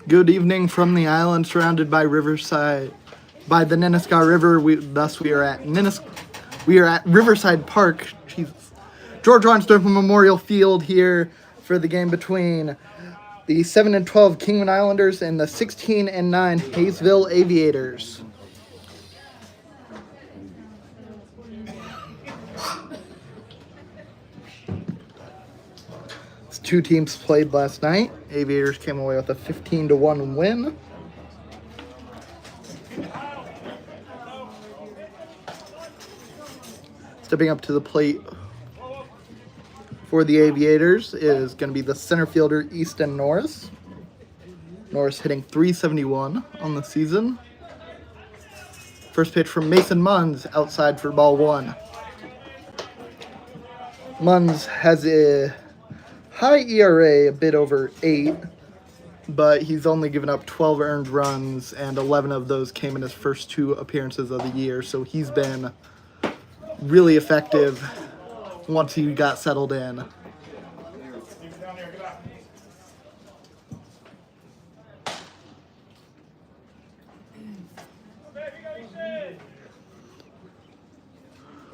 Good evening from the island surrounded by Riverside, by the Nenasko River. We are at Riverside Park. Jesus. George Washington Memorial Field here for the game between the 7-12 Kingman Islanders and the 16-9 Haysville Aviators. Two teams played last night. Aviators came away with a 15-1 win. Stepping up to the plate for the Aviators is going to be the center fielder Easton Norris. Norris hitting .371 on the season. First pitch from Mason Munns outside for ball one. Munns has a high ERA, a bit over 8, but he's only given up 12 earned runs, and 11 of those came in his first 2 appearances of the year, so he's been really effective once he got settled in.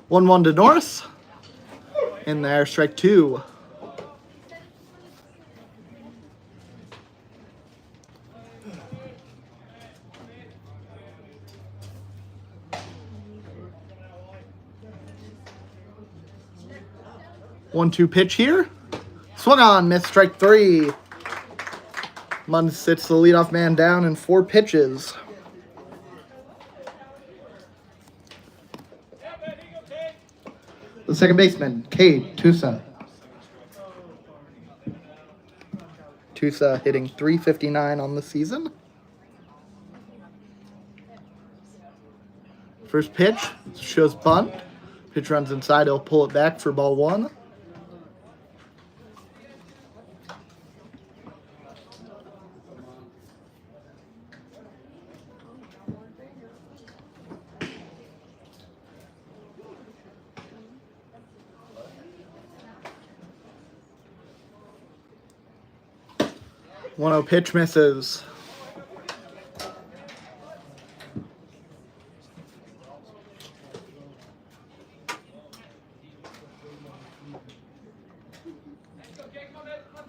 One to Norris. In there, strike 2. One-two pitch here. Swung on, missed, strike 3. Munns sits the leadoff man down in 4 pitches. The second baseman, Cade Tusa. Tusa hitting .359 on the season. First pitch shows bunt. Pitch runs inside, he'll pull it back for ball 1. One-oh pitch misses.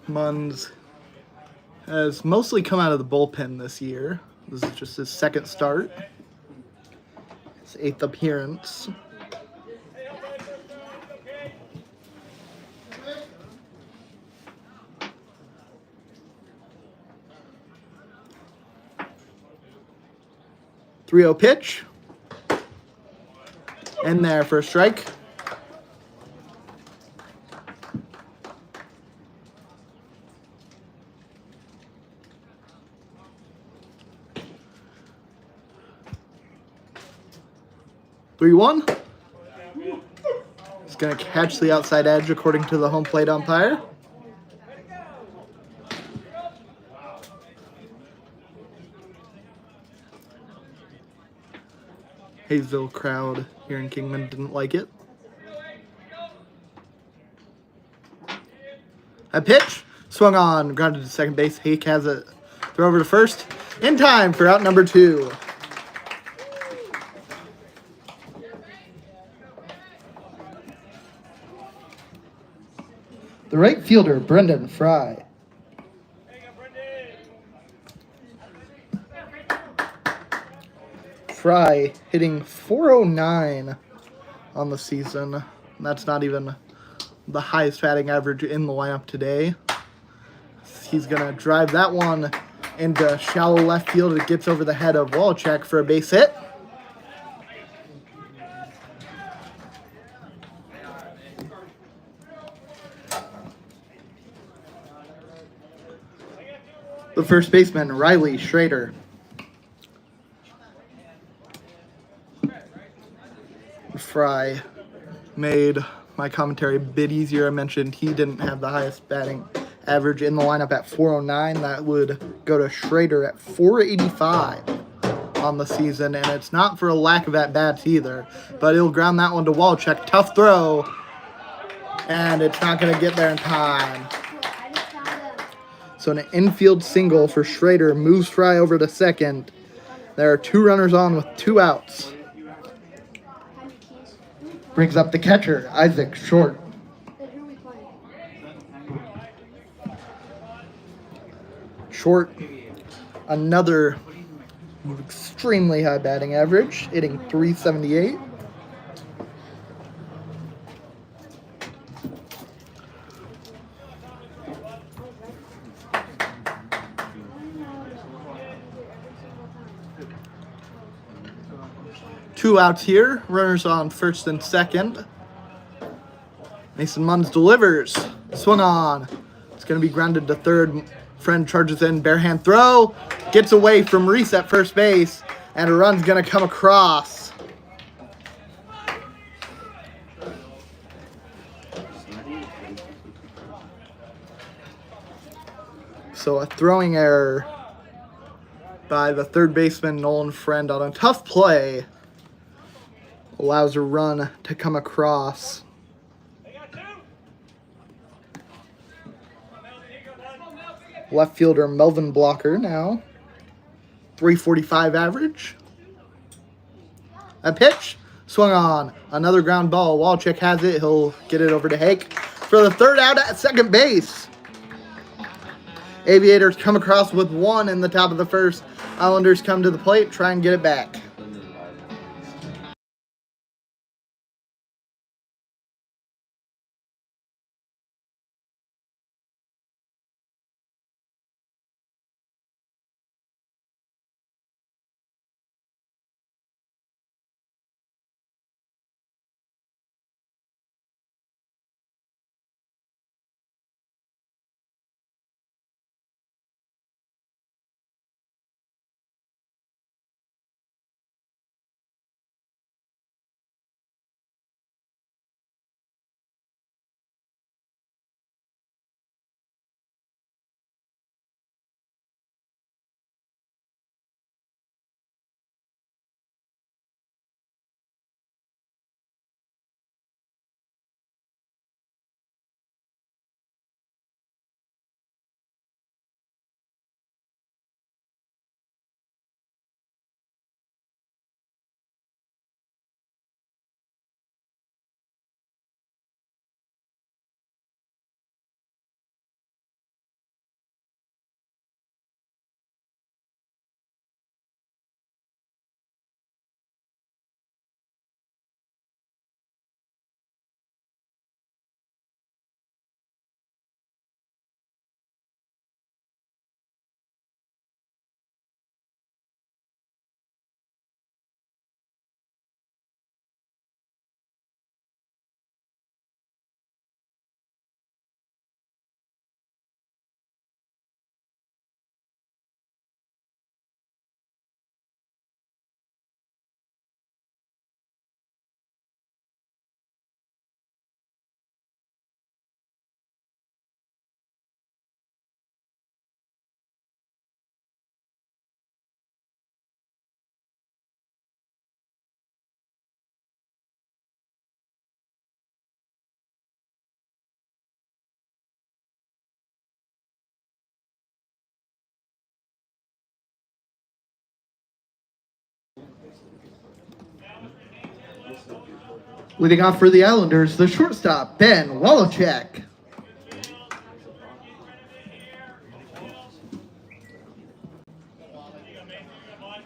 Munns has mostly come out of the bullpen this year. This is just his second start. His 8th appearance. Three-oh pitch. In there for a strike. Three-one. He's going to catch the outside edge according to the home plate umpire. Haysville crowd here in Kingman didn't like it. A pitch, swung on, grounded to second base. Hake has it. Throw over to first. In time for out number 2. The right fielder, Brendan Fry. Fry hitting .409 on the season. That's not even the highest batting average in the lineup today. He's going to drive that one into shallow left field. It gets over the head of Walczak for a base hit. The first baseman, Riley Schrader. Fry made my commentary a bit easier. I mentioned he didn't have the highest batting average in the lineup at .409. That would go to Schrader at .485 on the season, and it's not for a lack of at-bats either, but he'll ground that one to Walczak. Tough throw, and it's not going to get there in time. So an infield single for Schrader moves Fry over to second. There are 2 runners on with 2 outs. Brings up the catcher, Isaac Short. Short, another extremely high batting average, hitting .378. Two outs here, runners on first and second. Mason Munns delivers, swung on. It's going to be grounded to third. Friend charges in, bare hand throw, gets away from Reese at first base, and a run's going to come across. So a throwing error by the third baseman, Nolan Friend, on a tough play allows a run to come across. Left fielder Melvin Blocker now. .345 average. A pitch. Swung on. Another ground ball. Walczyk has it. He'll get it over to Hake for the third out at second base. Aviators come across with 1 in the top of the first. Islanders come to the plate, try and get it back. Leading off for the Islanders, the shortstop, Ben Walczyk.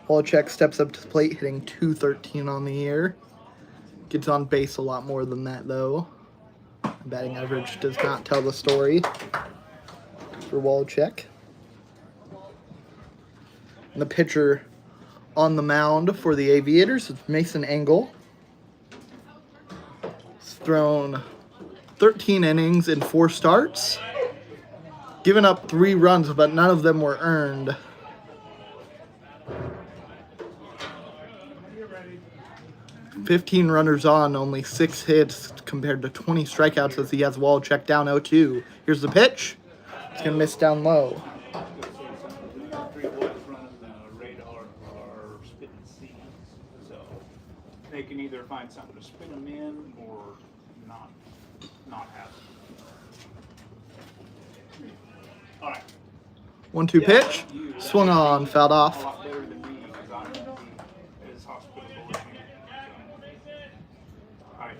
Walczyk steps up to the plate, hitting .213 on the year. Gets on base a lot more than that, though. Batting average does not tell the story for Walczyk. And the pitcher on the mound for the Aviators is Mason Engel. He's thrown 13 innings in 4 starts. Given up 3 runs, but none of them were earned. .15 runners on, only 6 hits compared to 20 strikeouts as he has Walczyk down 0-2. Here's the pitch. It's going to miss down low. They can either find something to spin them in or not have them. All right. 1-2 pitch. Swung on, fouled A off. lot better than me because I'm as hospitable as you. So, I,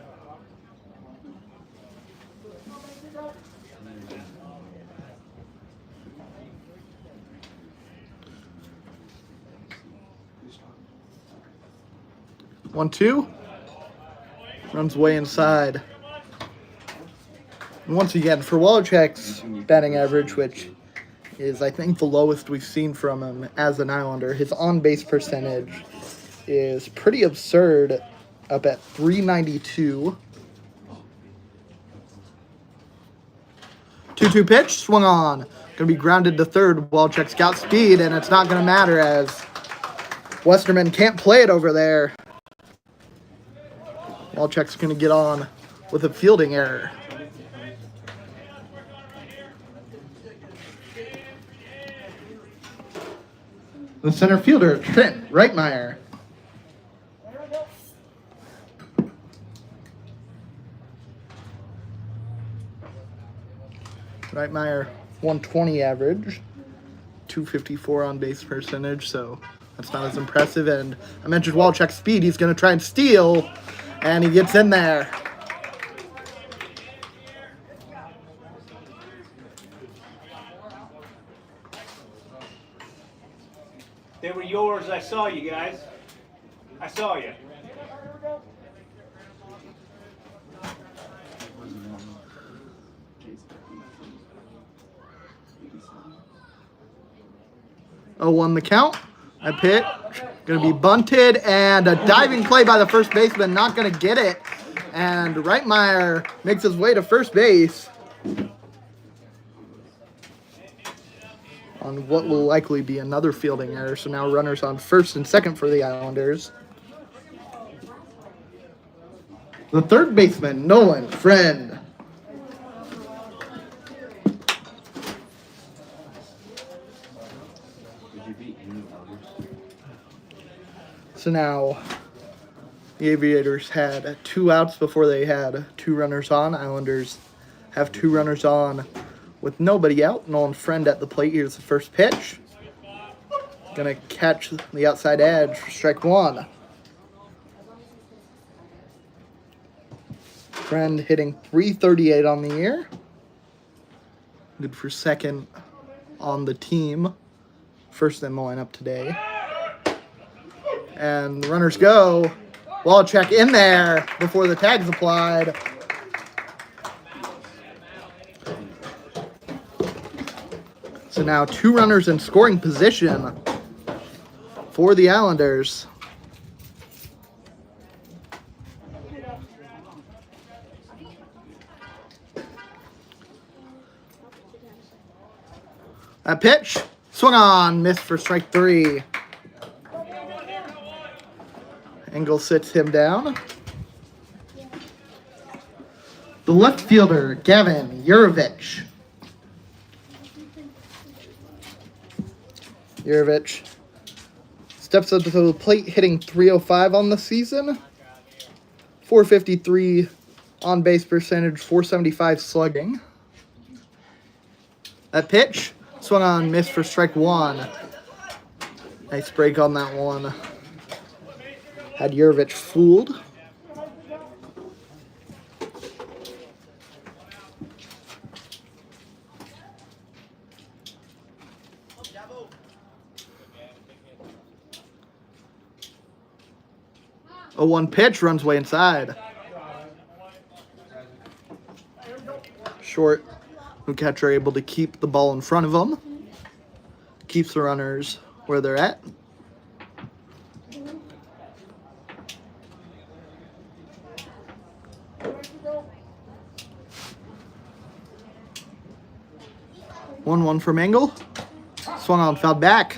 1-2. Runs way inside. And once again, for Wolochek's batting average, which is, I think, the lowest we've seen from him as an Islander, his on-base percentage is pretty absurd, up at .392. 2-2 pitch, swung on. Going to be grounded to third. Wolochek's got speed, and it's not going to matter as Westerman can't play it over there. Wolochek's going to get on with a fielding error. The center fielder, Trent Reitmeyer. Reitmeyer, 120 average, 254 on base percentage, so that's not as impressive. And I mentioned Wolochek's speed. He's going to try and steal, and he gets in there. they were yours. I saw you guys. I saw you. Oh, 1 the count. I pitch. Going to be bunted, and a diving play by the first baseman. Not going to get it. And Reitmeyer makes his way to first base on what will likely be another fielding error. So now runners on first and second for the Islanders. The third baseman, Nolan Friend. So now the Aviators had 2 outs before they had 2 runners on. Islanders have 2 runners on with nobody out. Nolan Friend at the plate. Here's the first pitch. Gonna catch the outside edge for strike 1. Friend hitting .338 on the year. Good for second on the team. First in the lineup today. And the runners go. Wolochek in there before the tag's applied. So now 2 runners in scoring position for the Islanders. That pitch, swung on, missed for strike 3. Engel sits him down. The left fielder, Gavin Jurovich. Jurovich steps up to the plate, hitting .305 on the season. .453 on base percentage, .475 slugging. That pitch, swung on, missed for strike 1. Nice break on that one. Had Jurovich fooled. A 1 pitch, runs way inside. Short. The catcher able to keep the ball in front of him. Keeps the runners where they're at. One from Engel. Swung on, fouled back.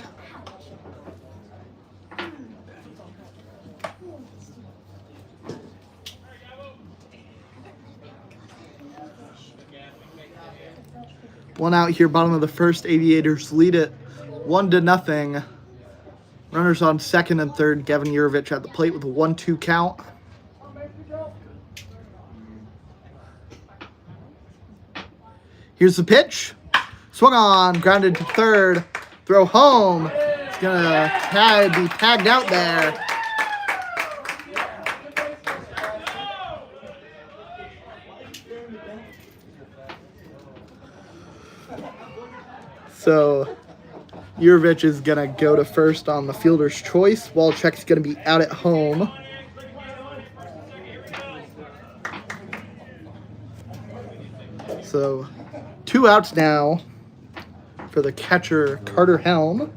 One out here, bottom of the first. Aviators lead it 1-0. Runners on second and third. Gavin Jurovich at the plate with a 1-2 count. Here's the pitch. Swung on, grounded to third. Throw home. It's gonna be tagged out there. So Jurovich is gonna go to first on the fielder's choice. Walczek's gonna be out at home. So 2 outs now for the catcher, Carter Helm.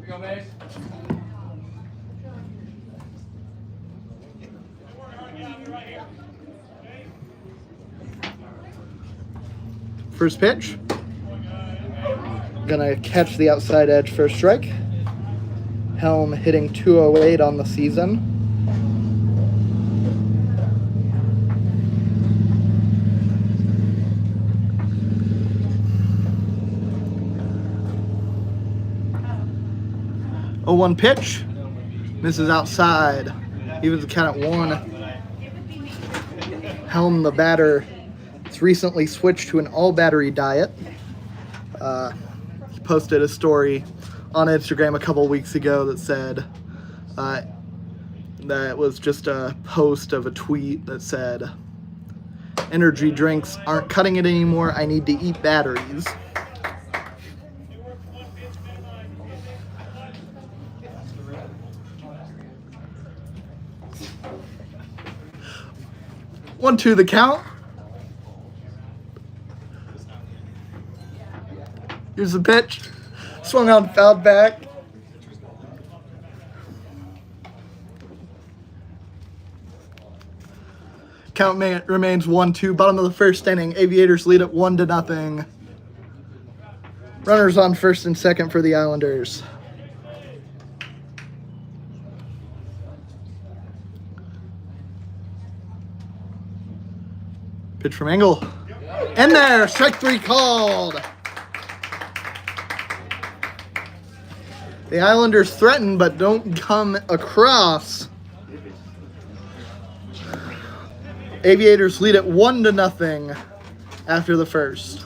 First pitch. Gonna catch the outside edge for a strike. Helm hitting .208 on the season. A 1 pitch. Misses outside. Evens the count at 1. Helm, the batter, has recently switched to an all-battery diet. He posted a story on Instagram a couple weeks ago that said that was just a post of a tweet that said, "Energy drinks aren't cutting it anymore. I need to eat batteries." One, two, the count. Here's the pitch. Swung on, fouled back. Count remains 1-2. Bottom of the first inning. Aviators lead at 1-0. Runners on first and second for the Islanders. Pitch from Engel. In there, strike 3 called. The Islanders threaten but don't come across. Aviators lead at 1-0 after the first.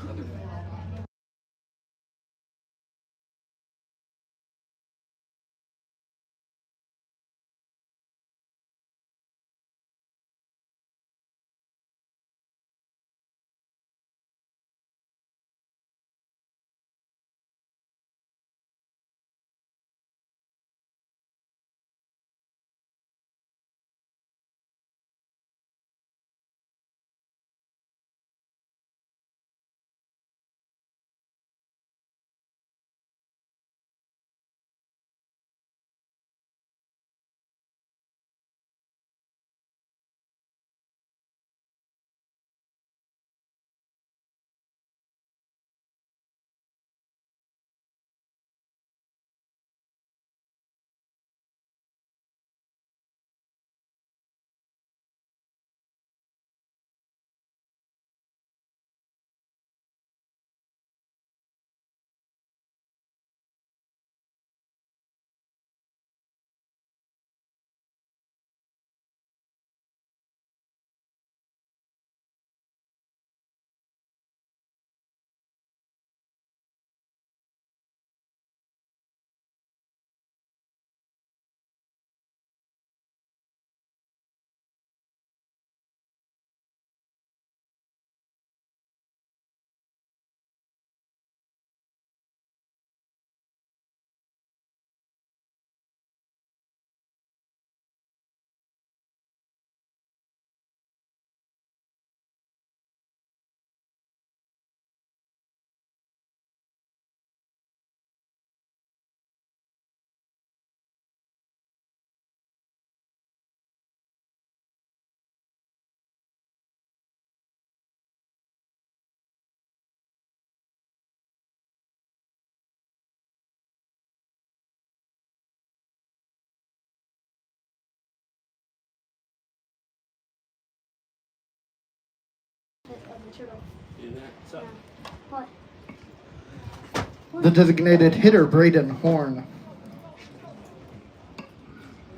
The designated hitter, Braden Horn.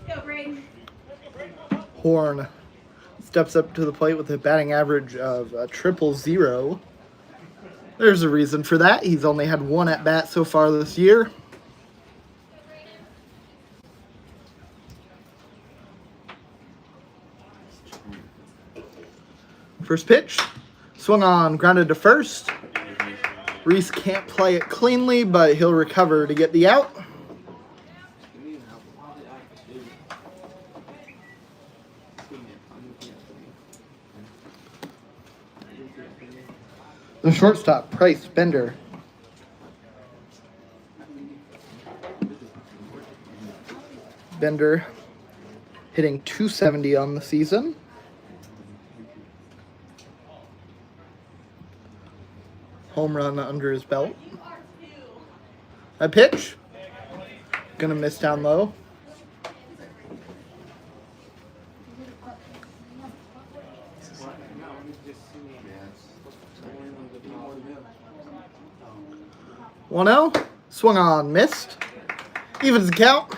Go, Braden. Horn steps up to the plate with a batting average of 000. There's a reason for that. He's only had one at bat so far this year. First pitch, swung on, grounded to first. Reese can't play it cleanly, but he'll recover to get the out. The shortstop, Price Bender. Bender hitting .270 on the season. Home run under his belt. A pitch. Gonna miss down low. One 0. Swung on, missed. Evens the count.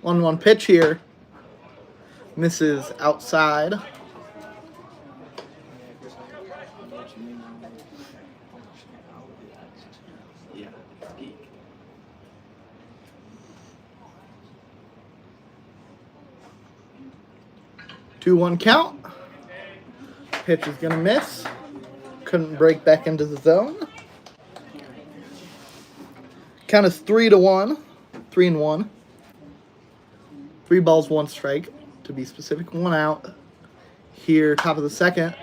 One pitch here. Misses outside. Two 1 count. Pitch is gonna miss. Couldn't break back into the zone. Count is 3-1. 3-1. 3 balls, 1 strike. To be specific, 1 out. Here, top of the second.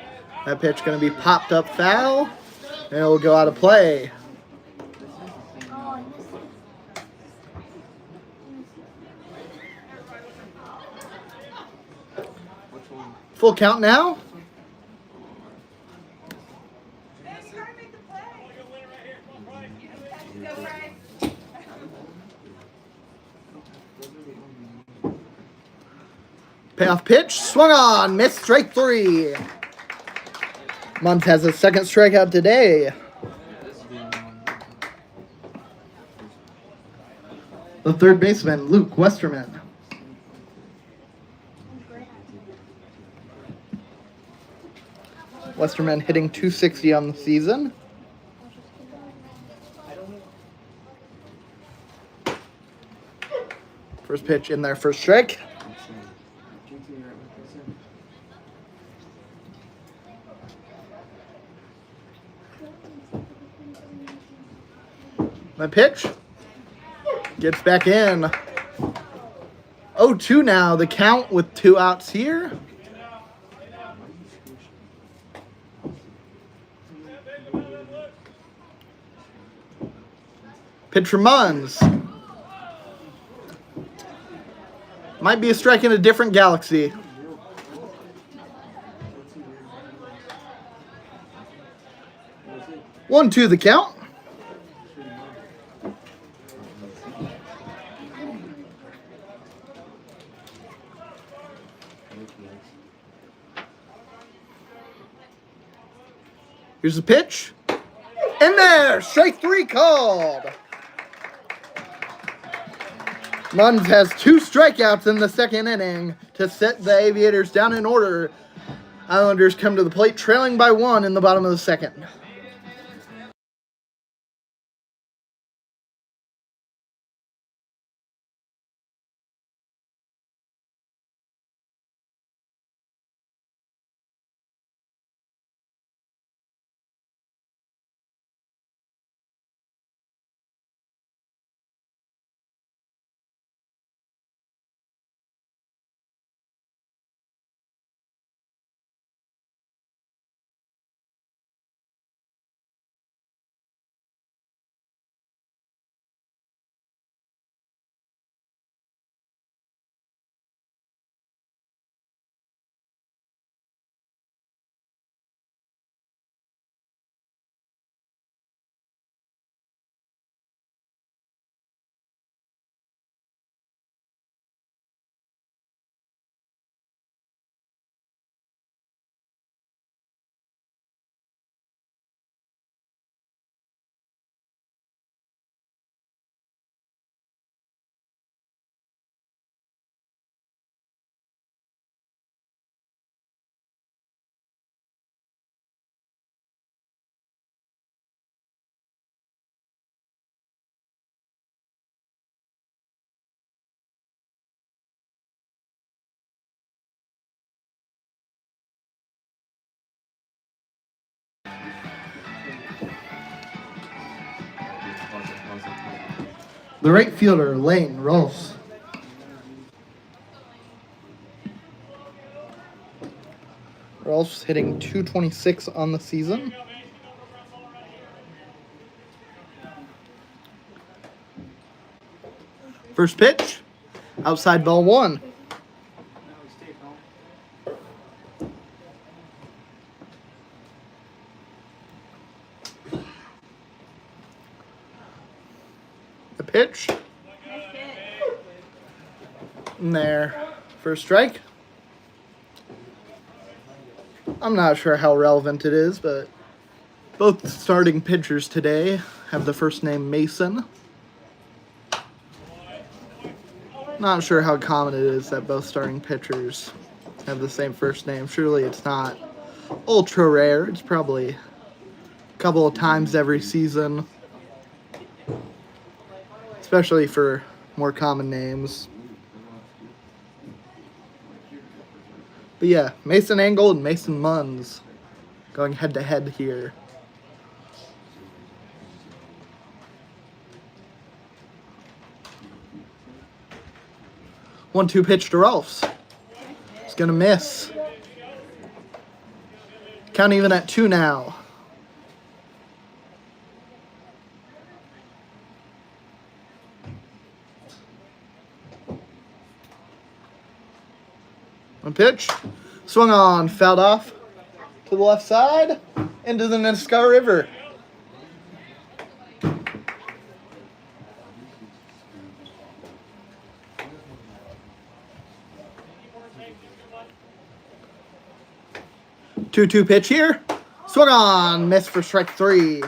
That pitch gonna be popped up foul, and it'll go out of play. Full count now. Payoff pitch, swung on, missed, strike 3. Muntz has his second strikeout today. The third baseman, Luke Westerman. Westerman hitting .260 on the season. First pitch in there, first strike. The pitch gets back in. 0-2 now, the count with 2 outs here. Pitch from Munns. Might be a strike in a different galaxy. 1-2 the count. Here's the pitch. In there! Strike 3 called. Munns has 2 strikeouts in the second inning to set the Aviators down in order. Islanders come to the plate trailing by 1 in the bottom of the second. The right fielder, Lane Rolfs. Rolfs hitting .226 on the season. First pitch, outside ball 1. The pitch. And there, first strike. I'm not sure how relevant it is, but both starting pitchers today have the first name Mason. Not sure how common it is that both starting pitchers have the same first name. Surely it's not ultra rare. It's probably a couple of times every season, especially for more common names. But yeah, Mason Angle and Mason Munns going head to head here. 1-2 pitch to Rolfs. He's gonna miss. Count even at 2 now. One pitch. Swung on, fouled off to the left side, into the Nenasko River. Two pitch here. Swung on, missed for strike 3.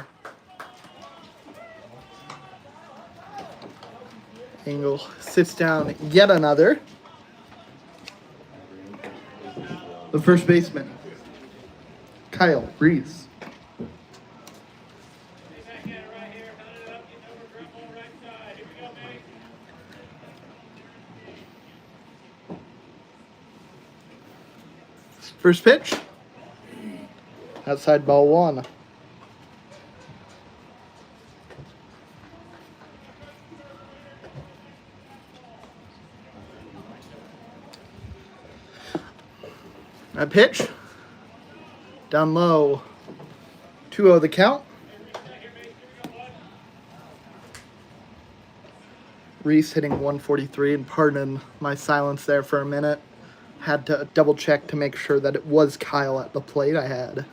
Angle sits down yet another. The first baseman, Kyle Reese. First pitch, outside ball 1. That pitch, down low, 2-0 the count. Reese hitting 143, and pardon my silence there for a minute. Had to double check to make sure that it was Kyle at the plate. I had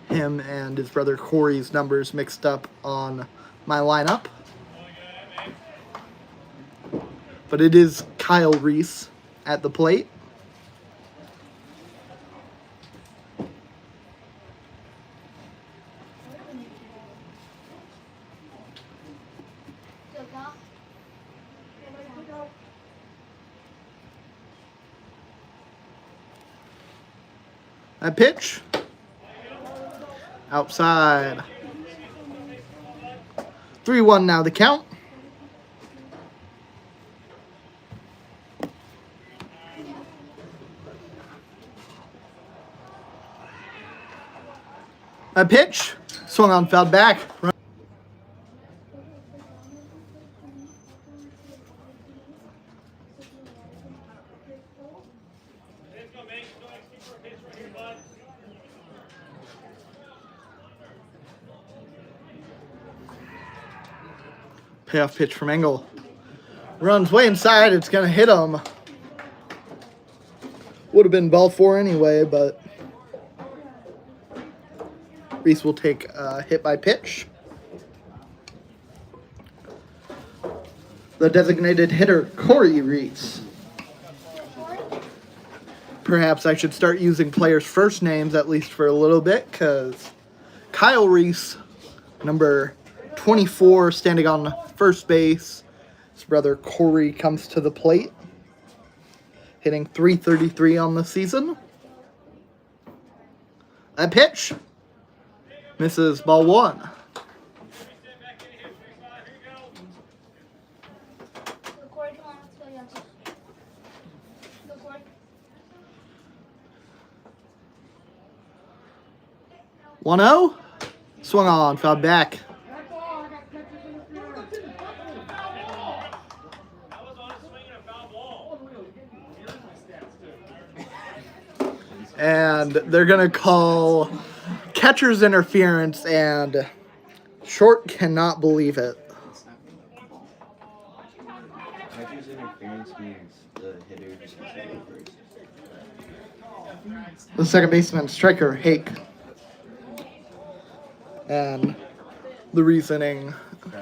him and his brother Corey's numbers mixed up on my lineup. But it is Kyle Reese at the plate. That pitch, outside. 3-1 now the count. That pitch, swung on, fouled back. Payoff pitch from Engel. Runs way inside. It's going to hit him. Would have been ball 4 anyway, but Reese will take a hit by pitch. The designated hitter, Corey Reese. Perhaps I should start using players' first names, at least for a little bit, because Kyle Reese, number 24, standing on first base. His brother Corey comes to the plate, hitting .333 on the season. That pitch misses, ball 1. 1-0. Swung on, fouled back. And they're going to call catcher's interference, and Short cannot believe it. Catcher's interference means the hitter just has to go first. The second baseman, striker, Hake. And the reasoning,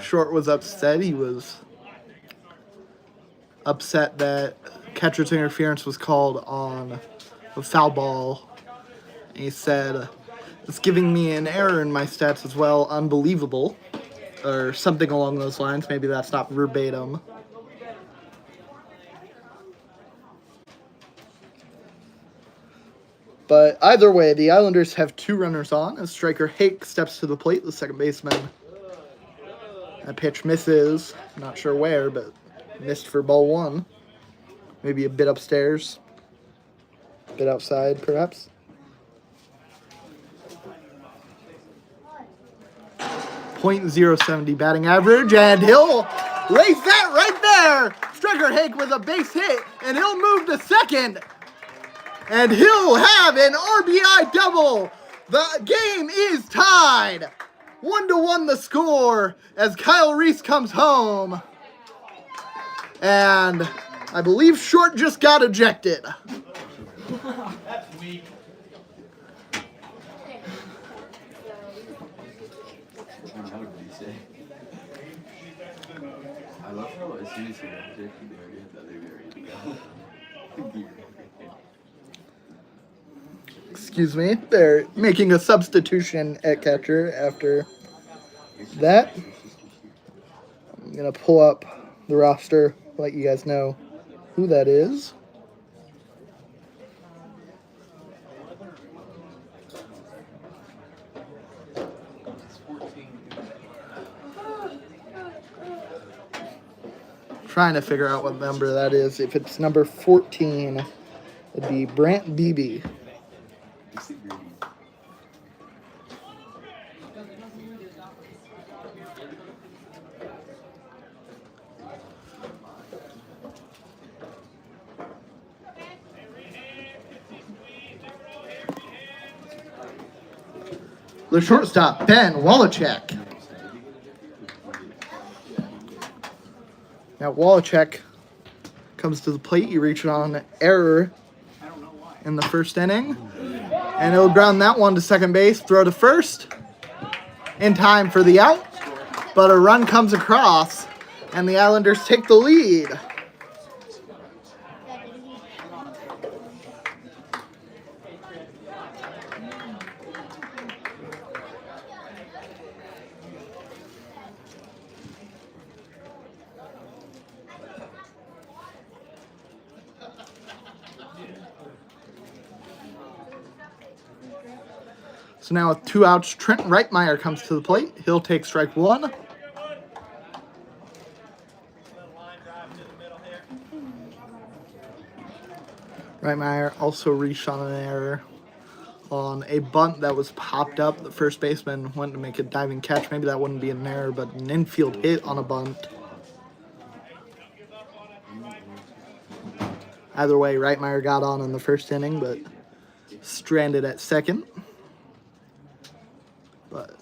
Short was upset. He was upset that catcher's interference was called on a foul ball. And he said, "It's giving me an error in my stats as well. Unbelievable." Or something along those lines. Maybe that's not verbatim. But either way, the Islanders have 2 runners on as striker Hake steps to the plate, the second baseman. That pitch misses. Not sure where, but missed for ball 1. Maybe a bit upstairs. A bit outside, perhaps. .070 batting average, and he'll race that right there. Striker Hake with a base hit, and he'll move to second. And he'll have an RBI double. The game is tied. 1-1 the score as Kyle Reese comes home. And I believe Short just got ejected. That's weak. How would you say? I love how as soon as he got ejected, they already had the other guy ready to go. Excuse me. They're making a substitution at catcher after that. I'm going to pull up the roster, let you guys know who that is. Trying to figure out what number that is. If it's number 14, it'd be Brant Beebe. The shortstop, Ben Wallachek. Now Wallachek comes to the plate. He reached on error in the first inning. And he'll ground that one to second base, throw to first in time for the out. But a run comes across, and the Islanders take the lead. So now with 2 outs, Trent Reitmeyer comes to the plate. He'll take strike 1. Reitmeyer also reached on an error on a bunt that was popped up. The first baseman went to make a diving catch. Maybe that wouldn't be an error, but an infield hit on a bunt. Either way, Reitmeyer got on in the first inning, but stranded at second. But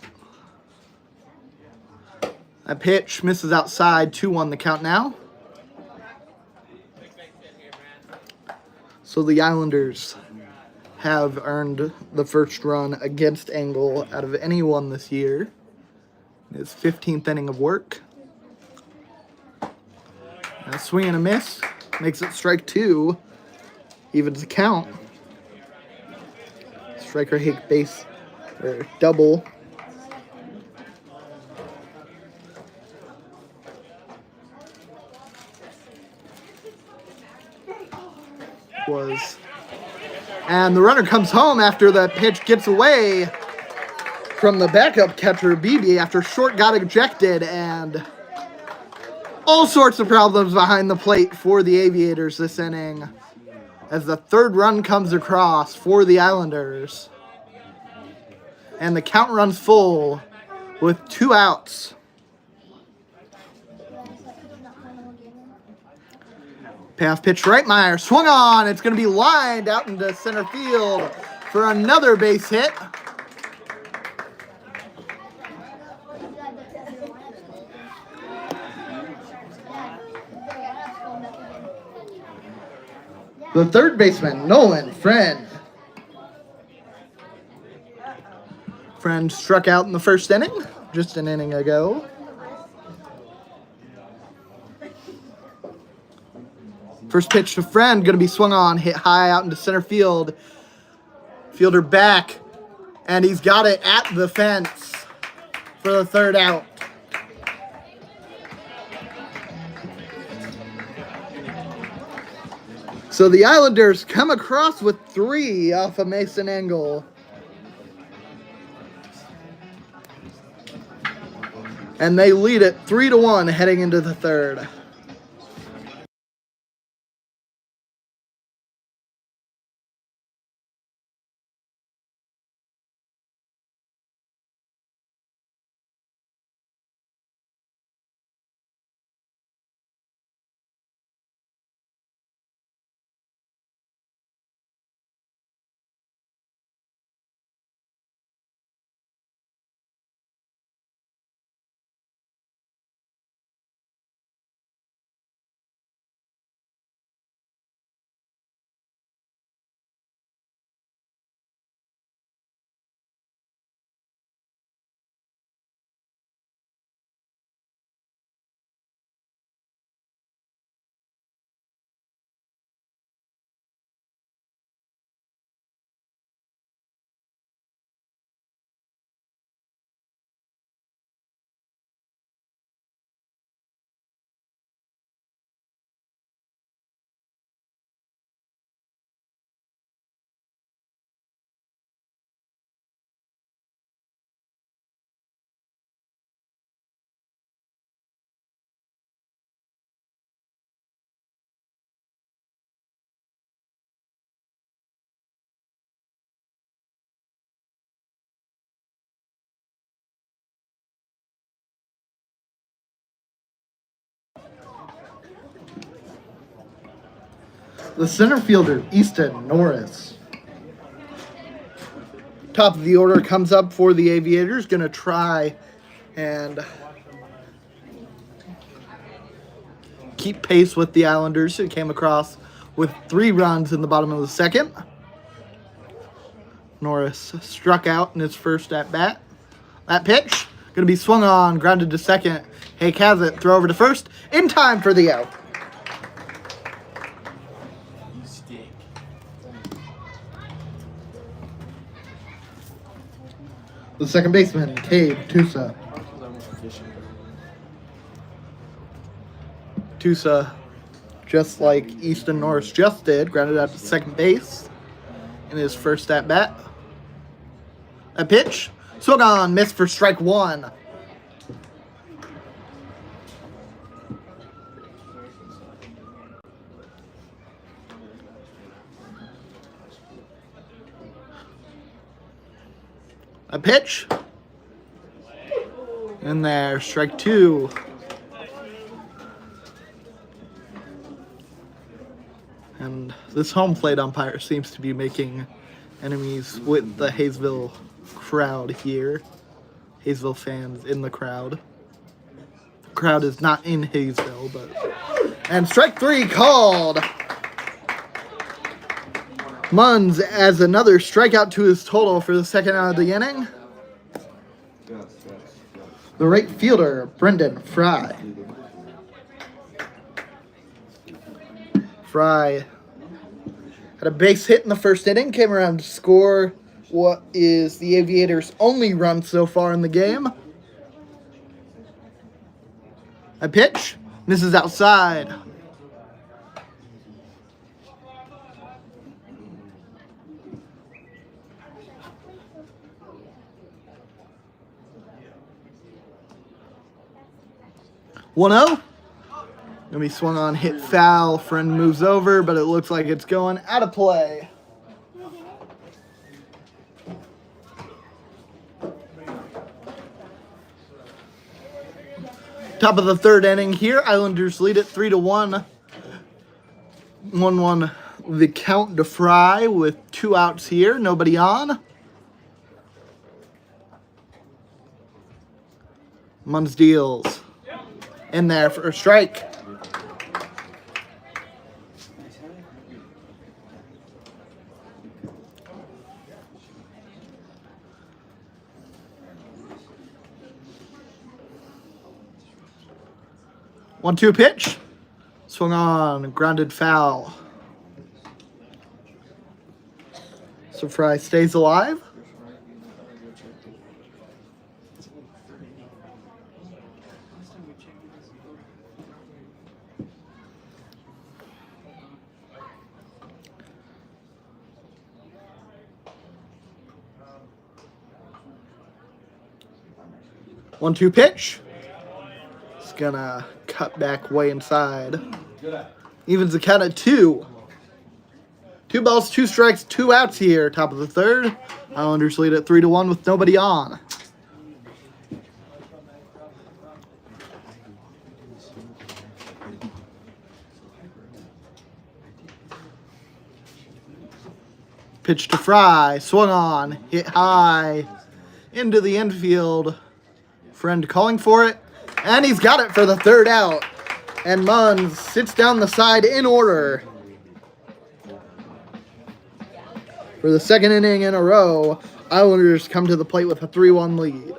that pitch misses outside. 2-1 the count now. So the Islanders have earned the first run against Engel out of anyone this year. His 15th inning of work. A swing and a miss makes it strike 2. Evens the count. Striker Hake base or double. And the runner comes home after the pitch gets away from the backup catcher, Beebe, after Short got ejected, and all sorts of problems behind the plate for the Aviators this inning as the third run comes across for the Islanders. And the count runs full with 2 outs. Payoff pitch, Reitmeyer, swung on. It's going to be lined out into center field for another base hit. The third baseman, Nolan Friend. Friend struck out in the first inning, just an inning ago. First pitch to Friend, going to be swung on, hit high out into center field. Fielder back, and he's got it at the fence for the third out. So the Islanders come across with 3 off of Mason Engel. And they lead it 3-1 heading into the third. The center fielder, Easton Norris. Top of the order comes up for the Aviators. Going to try and keep pace with the Islanders, who came across with 3 runs in the bottom of the second. Norris struck out in his first at-bat. That pitch, going to be swung on, grounded to second. Hake has it, throw over to first, in time for the out. The second baseman, Cade Tusa. Tusa, just like Easton Norris just did, grounded out to second base in his first at-bat. A pitch, swung on, missed for strike 1. A pitch. In there, strike 2. And this home plate umpire seems to be making enemies with the Haysville crowd here. Haysville fans in the crowd. The crowd is not in Haysville, but... And strike 3 called. Munns adds another strikeout to his total for the second out of the inning. The right fielder, Brendan Fry. Fry had a base hit in the first inning, came around to score what is the Aviators' only run so far in the game. A pitch, misses outside. One 0. Gonna be swung on, hit foul. Friend moves over, but it looks like it's going out of play. Top of the third inning here. Islanders lead it 3-1. 1-1 the count to Fry with 2 outs here. Nobody on. Munns deals. In there for a strike. One-two pitch. Swung on. Grounded foul. So Fry stays alive. One-two pitch. It's gonna cut back way inside. Evens the count at 2. 2 balls, 2 strikes, 2 outs here. Top of the third. Islanders lead at 3-1 with nobody on. Pitch to Fry. Swung on. Hit high. Into the infield. Friend calling for it. And he's got it for the 3rd out. And Munns sits down the side in order. For the 2nd inning in a row, Islanders come to the plate with a 3-1 lead.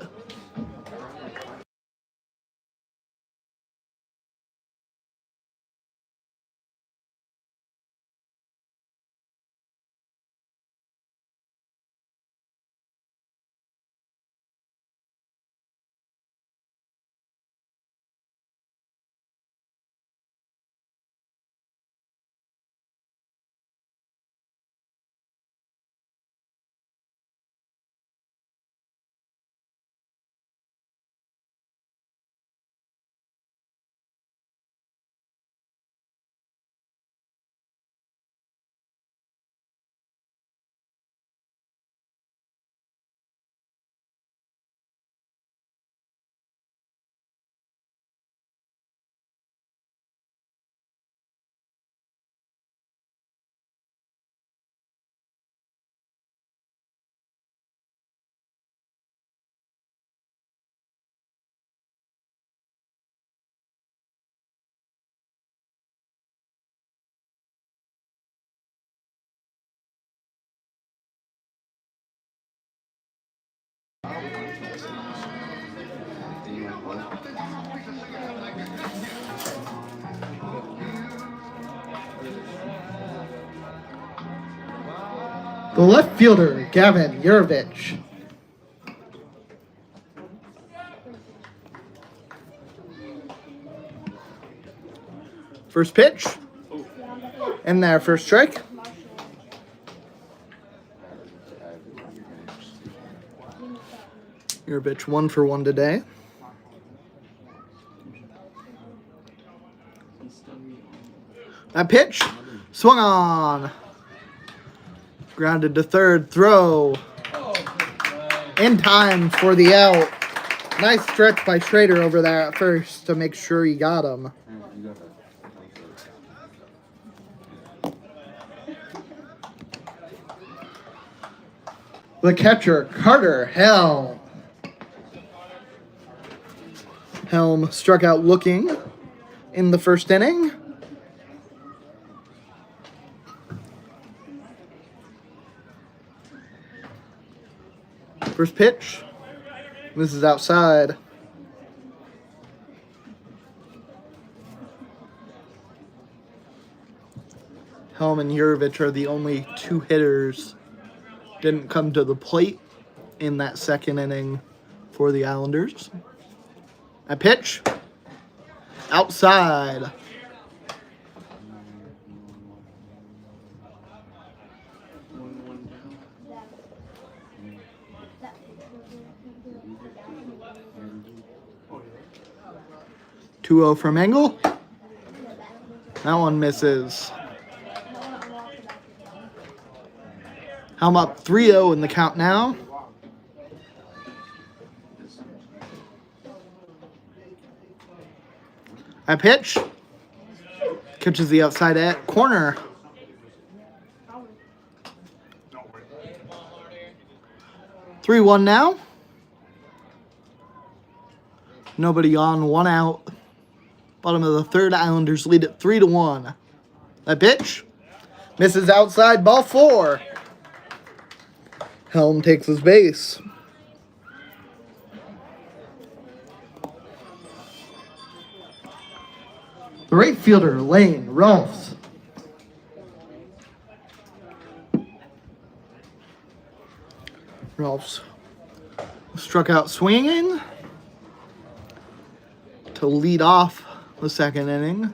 The left fielder, Gavin Yurovich. First pitch. And there, first strike. Yurovich 1 for 1 today. That pitch. Swung on. Grounded to third. Throw. In time for the out. Nice stretch by Schrader over there at first to make sure he got him. The catcher, Carter Helm. Helm struck out looking in the first inning. First pitch. This is outside. Helm and Yurovich are the only 2 hitters didn't come to the plate in that 2nd inning for the Islanders. A pitch. Outside. Two-0 from Engel. That one misses. Helm up 3-0 in the count now. That pitch catches the outside at corner. 3-1 now. Nobody on, 1 out. Bottom of the third, Islanders lead it 3-1. That pitch misses outside, ball 4. Helm takes his base. The right fielder, Lane Rolfs. Rolfs struck out swinging to lead off the second inning.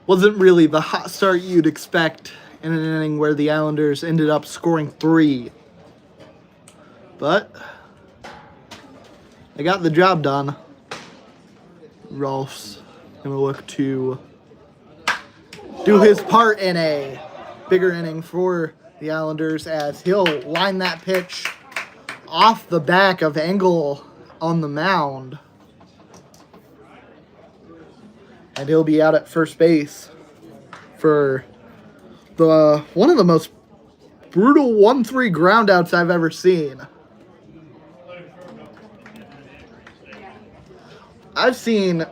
Wasn't really the hot start you'd expect in an inning where the Islanders ended up scoring 3. But they got the job done. Rolf's going to look to do his part in a bigger inning for the Islanders as he'll line that pitch off the back of Engel on the mound. And he'll be out at first base for the one of the most brutal 1-3 groundouts I've ever seen. I've seen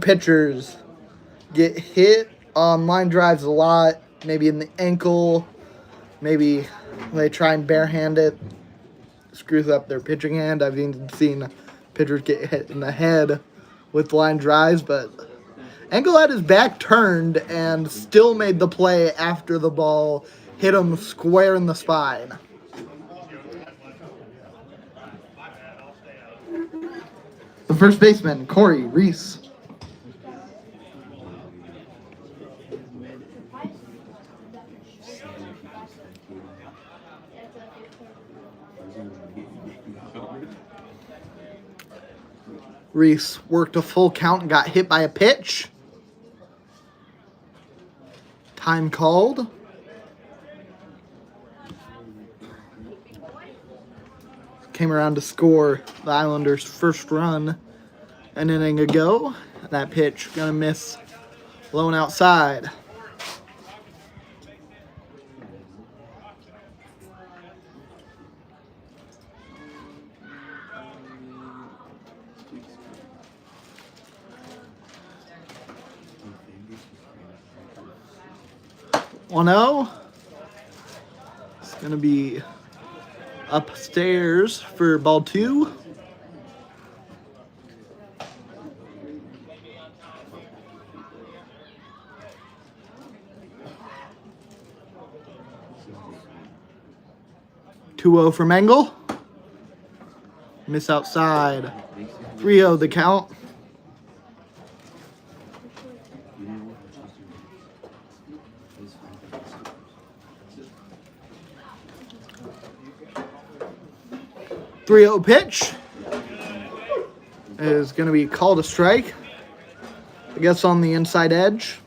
pitchers get hit on line drives a lot, maybe in the ankle, maybe they try and barehand it, screws up their pitching hand. I've even seen pitchers get hit in the head with line drives, but Engel had his back turned and still made the play after the ball hit him square in the spine. The first baseman, Corey Reese. Reese worked a full count and got hit by a pitch. Time called. Came around to score the Islanders' first run an inning ago. That pitch gonna miss, low and outside. One 0. It's gonna be upstairs for ball 2. (2-0) from Engel. Miss outside. 3-0 the count. (3-0) pitch is going to be called a strike. I guess on the inside edge.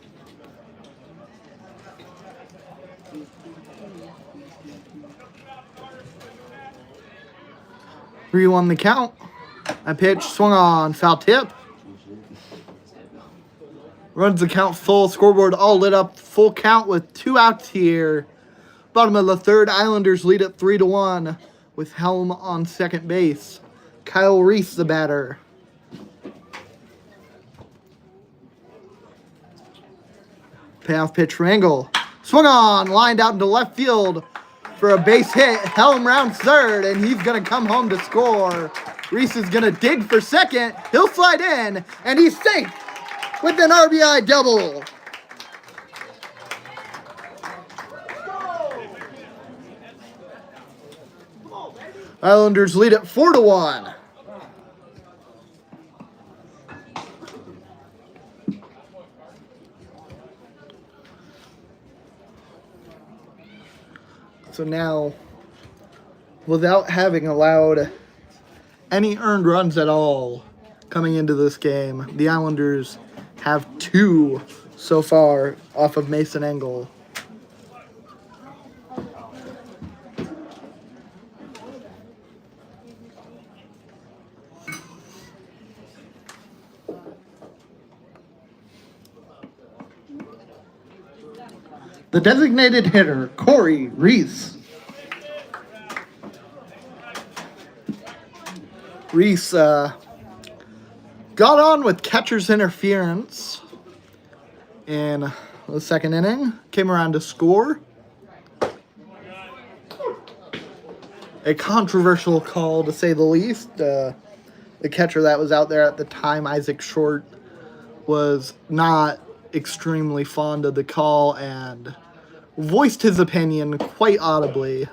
(3-1) the count. A pitch swung on, foul tip. Runs the count full. Scoreboard all lit up. Full count with 2 outs here. Bottom of the third, Islanders lead it 3-1 with Helm on second base. Kyle Reese, the batter. Payoff pitch from Engel. Swung on, lined out into left field for a base hit. Helm rounds third, and he's going to come home to score. Reese is going to dig for second. He'll slide in, and he's safe with an RBI double. Islanders lead it 4-1. So now, without having allowed any earned runs at all coming into this game, the Islanders have 2 so far off of Mason Engel. The designated hitter, Corey Reese. Reese got on with catcher's interference in the second inning. Came around to score. A controversial call, to say the least. The catcher that was out there at the time, Isaac Short, was not extremely fond of the call and voiced his opinion quite audibly.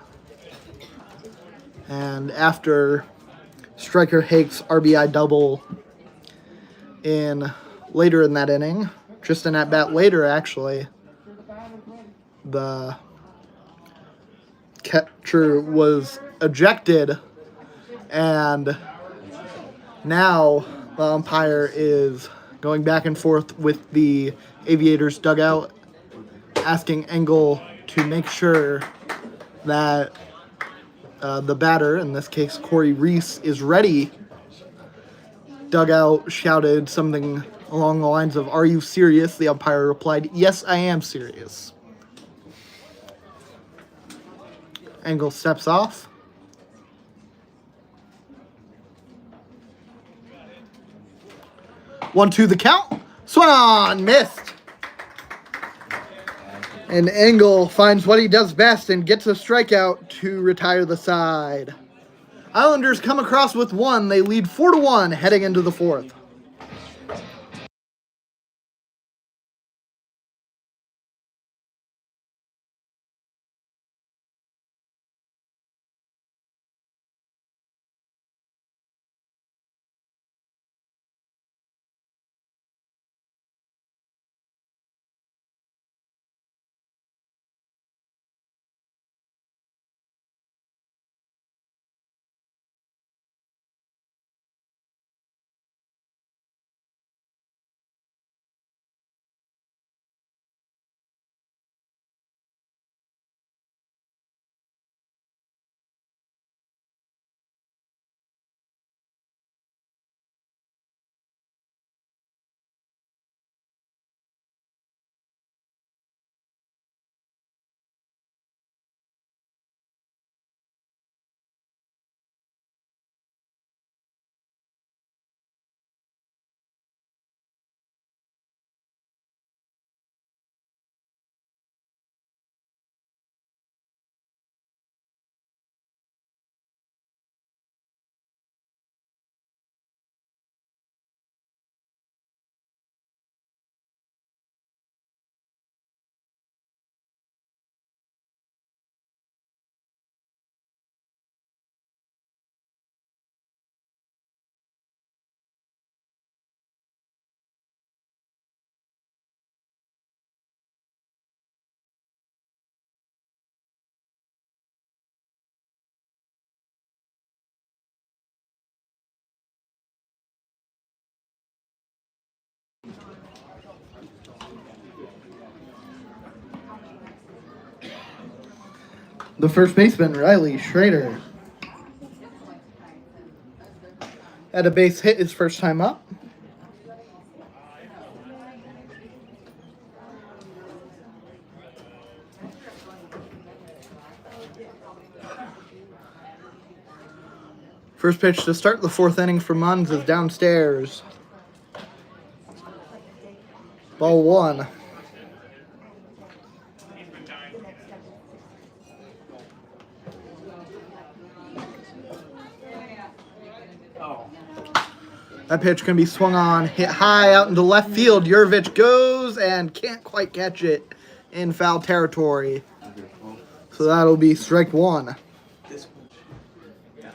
And after striker Hake's RBI double later in that inning, just an at-bat later actually, the catcher was ejected, and now the umpire is going back and forth with the Aviators dugout, asking Engel to make sure that the batter, in this case Corey Reese, is ready. Dugout shouted something along the lines of, "Are you serious?" The umpire replied, "Yes, I am serious." Engel steps off. 1-2 the count. Swung on, missed. And Engel finds what he does best and gets a strikeout to retire the side. Islanders come across with one. They lead 4-1 heading into the fourth. The first baseman, Riley Schrader, had a base hit his first time up. First pitch to start the fourth inning for Munns is downstairs. Ball one. That pitch can be swung on, hit high out into left field. Jurevich goes and can't quite catch it in foul territory. So that'll be strike one. This one. Yeah.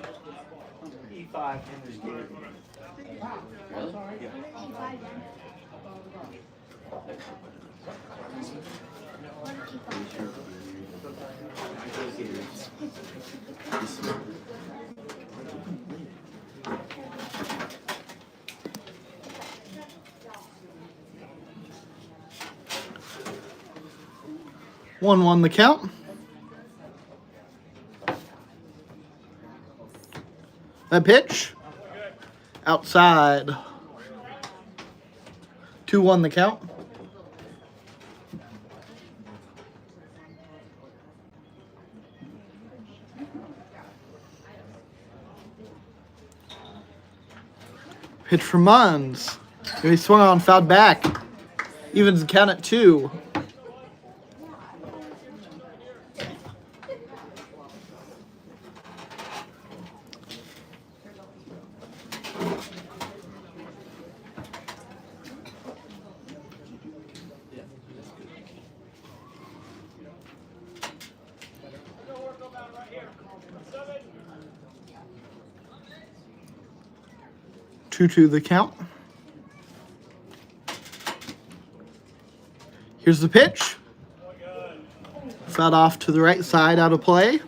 E5 Henry's game. Yeah. 1-1 the count. That pitch outside. 2-1 the count. Pitch from Munns. He swung on, fouled back. Evens the count at 2. Two the count. Here's the pitch. Fouled off to the right side, out of play.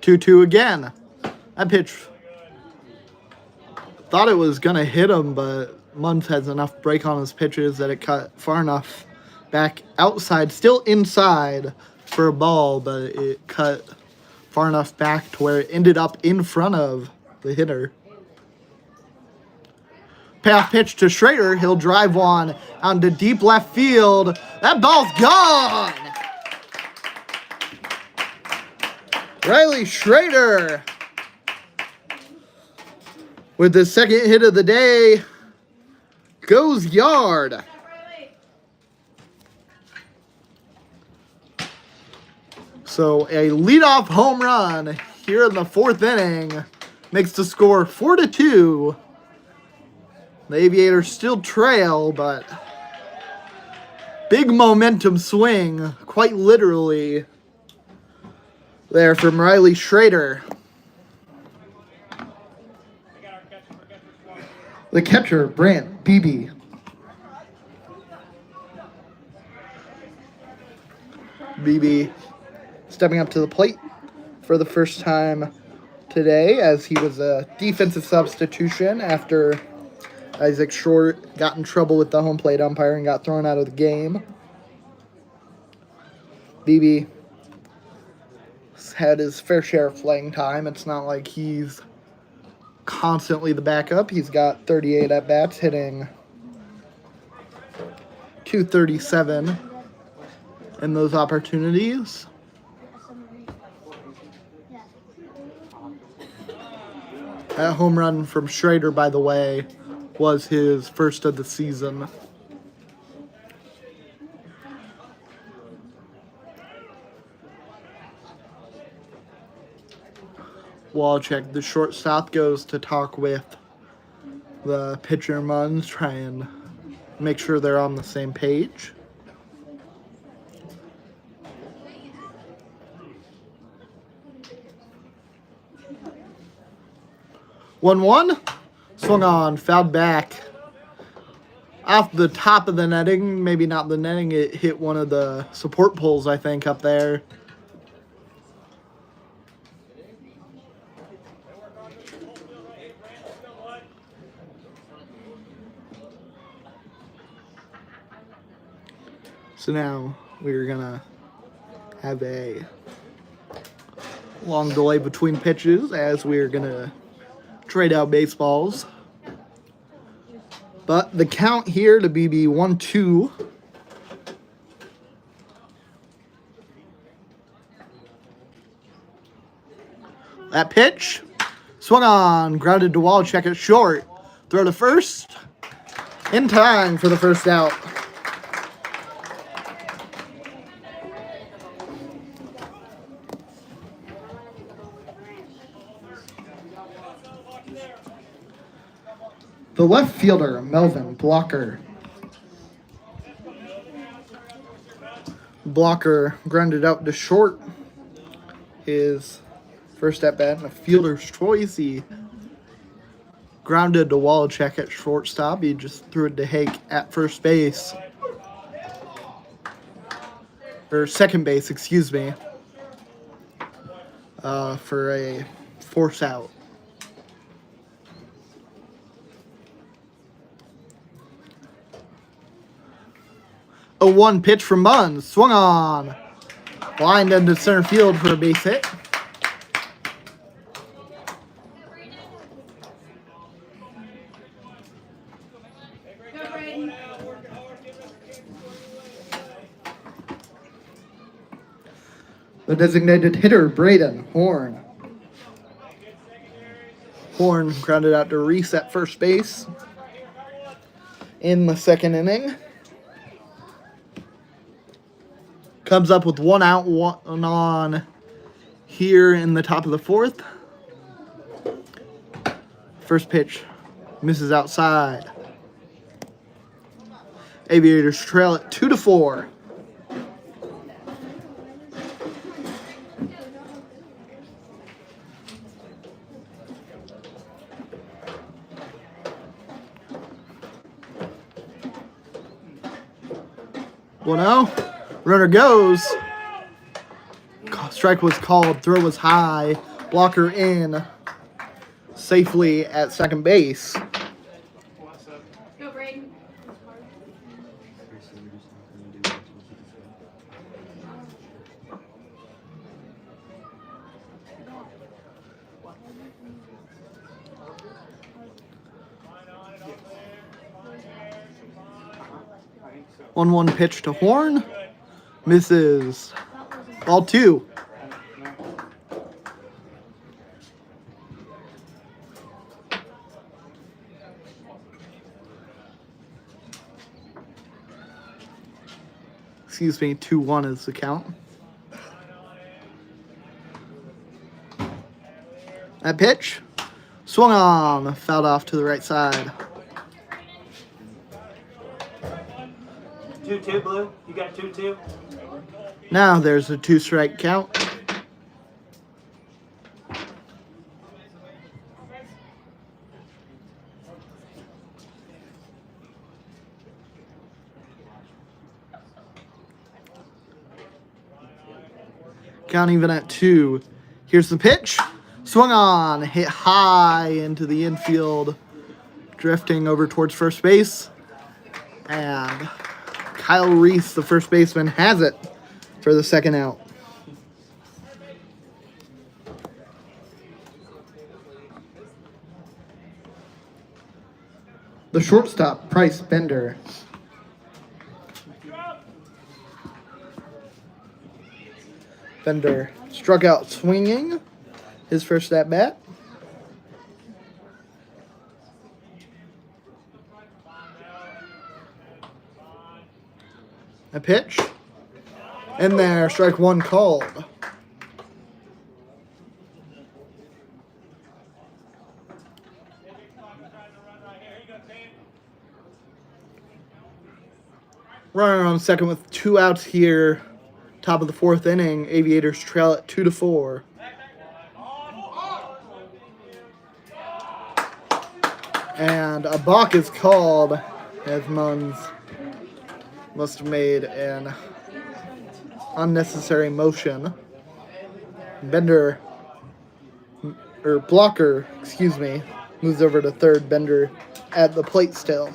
Two again. That pitch. Thought it was gonna hit him, but Munns has enough break on his pitches that it cut far enough back outside, still inside for a ball, but it cut far enough back to where it ended up in front of the hitter. Payoff pitch to Schrader. He'll drive one out into deep left field. That ball's gone! Riley Schrader with the second hit of the day goes yard. So a leadoff home run here in the 4th inning makes the score 4-2. The Aviators still trail, but big momentum swing, quite literally, there from Riley Schrader. The catcher, Brant Beebe. Beebe stepping up to the plate for the first time today, as he was a defensive substitution after Isaac Short got in trouble with the home plate umpire and got thrown out of the game. Beebe had his fair share of playing time. It's not like he's constantly the backup. He's got 38 at-bats, hitting .237 in those opportunities. That home run from Schrader, by the way, was his first of the season. Wallcheck, the shortstop, goes to talk with the pitcher Munns, try and make sure they're on the same page. One, swung on, fouled back. Off the top of the netting, maybe not the netting, it hit one of the support poles, I think, up there. So now we're gonna have a long delay between pitches as we're gonna trade out baseballs. But the count here to be 1-2. That pitch swung on, grounded to Wallcheck at short. Throw to first in time for the first out. The left fielder, Melvin Blocker. Blocker grounded out to short. His first at bat and a fielder's choice. He grounded to Wallcheck at shortstop. He just threw it to Hake at first base. Or second base, excuse me. For a force out. A 1 pitch from Munns, swung on, lined into center field for a base hit. Braden. The designated hitter, Braden Horn. Horn grounded out to Reese at first base in the second inning. Comes up with 1 out, 1 on here in the top of the fourth. First pitch misses outside. Aviators trail it 2-4. Well, now, runner goes. Strike was called. Throw was high. Blocker in. Safely at second base. Go, Braden. I think so. 1-1 pitch to Horn. Misses. Ball 2. Excuse me, 2-1 is the count. That pitch swung on, fouled off to the right side. 2-2, Blue. You got 2-2. Now there's a 2-strike count. Count even at 2. Here's the pitch. Swung on, hit high into the infield, drifting over towards first base. And Kyle Reese, the first baseman, has it for the second out. The shortstop, Price Bender. Bender struck out swinging his first at bat. A pitch. In there, strike 1 called. Runner on second with 2 outs here. Top of the fourth inning. Aviators trail at 2-4. And a balk is called as Munns must have made an unnecessary motion. Bender, or Blocker, excuse me, moves over to third. Bender at the plate still.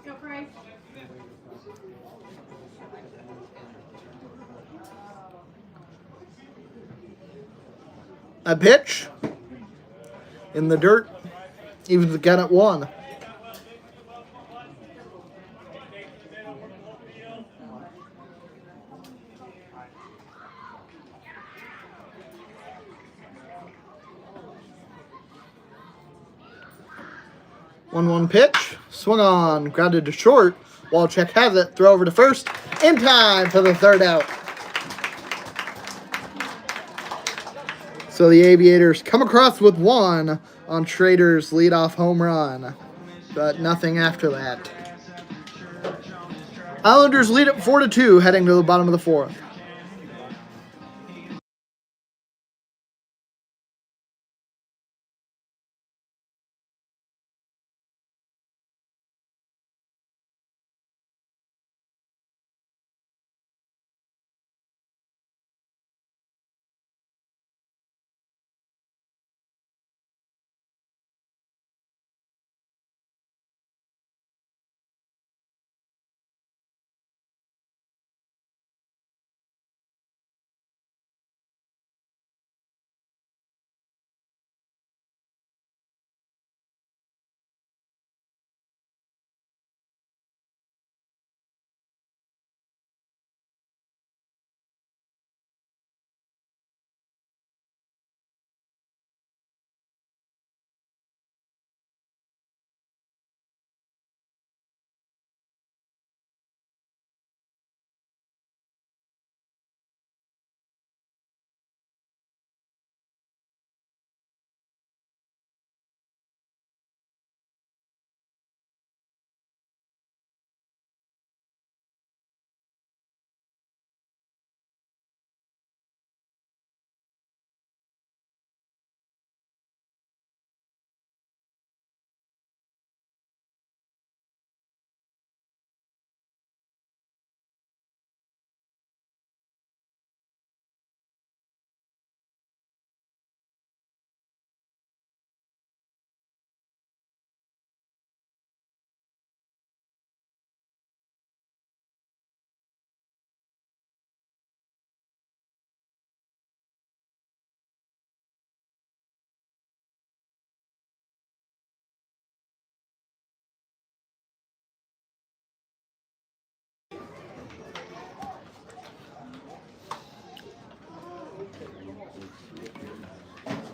Go, Price. A pitch in the dirt, evens the count at 1. One pitch, swung on, grounded to short. Walchek has it, throw over to first, in time for the third out. So the Aviators come across with 1 on Schrader's leadoff home run, but nothing after that. Islanders lead at 4-2, heading to the bottom of the 4th.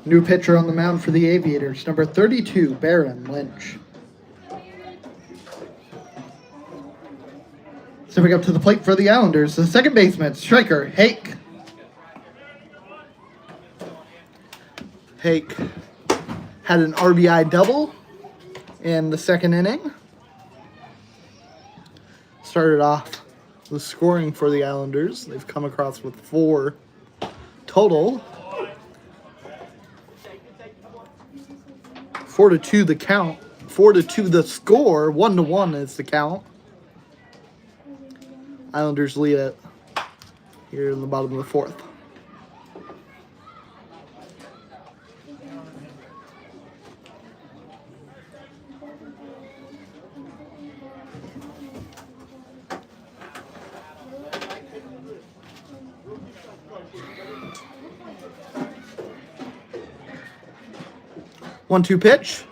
New pitcher on the mound for the Aviators, number 32, Baron Lynch. Stepping up to the plate for the Islanders, the second baseman, striker, Hake. Hake had an RBI double in the second inning. Started off the scoring for the Islanders. They've come across with 4 total. 4-2 the count. 4-2 the score. 1-1 is the count. Islanders lead it here in the bottom of the 4th. One-two pitch.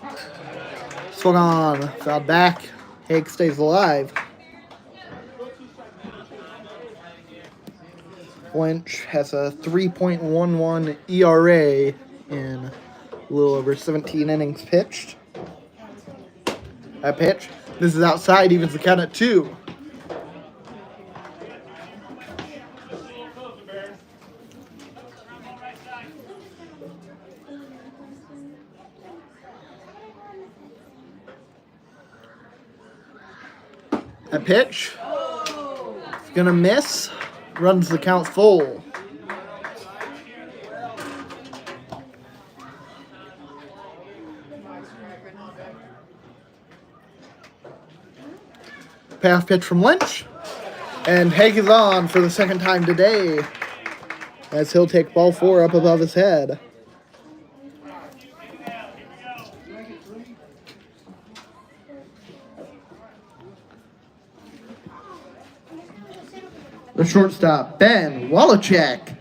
Swung on. Fouled back. Hake stays alive. Lynch has a 3.11 ERA in a little over 17 innings pitched. That pitch. This is outside. Evens the count at 2. That pitch. It's gonna miss. Runs the count full. Pass pitch from Lynch. And Hake is on for the second time today, as he'll take ball 4 up above his head. The shortstop, Ben Wallachek.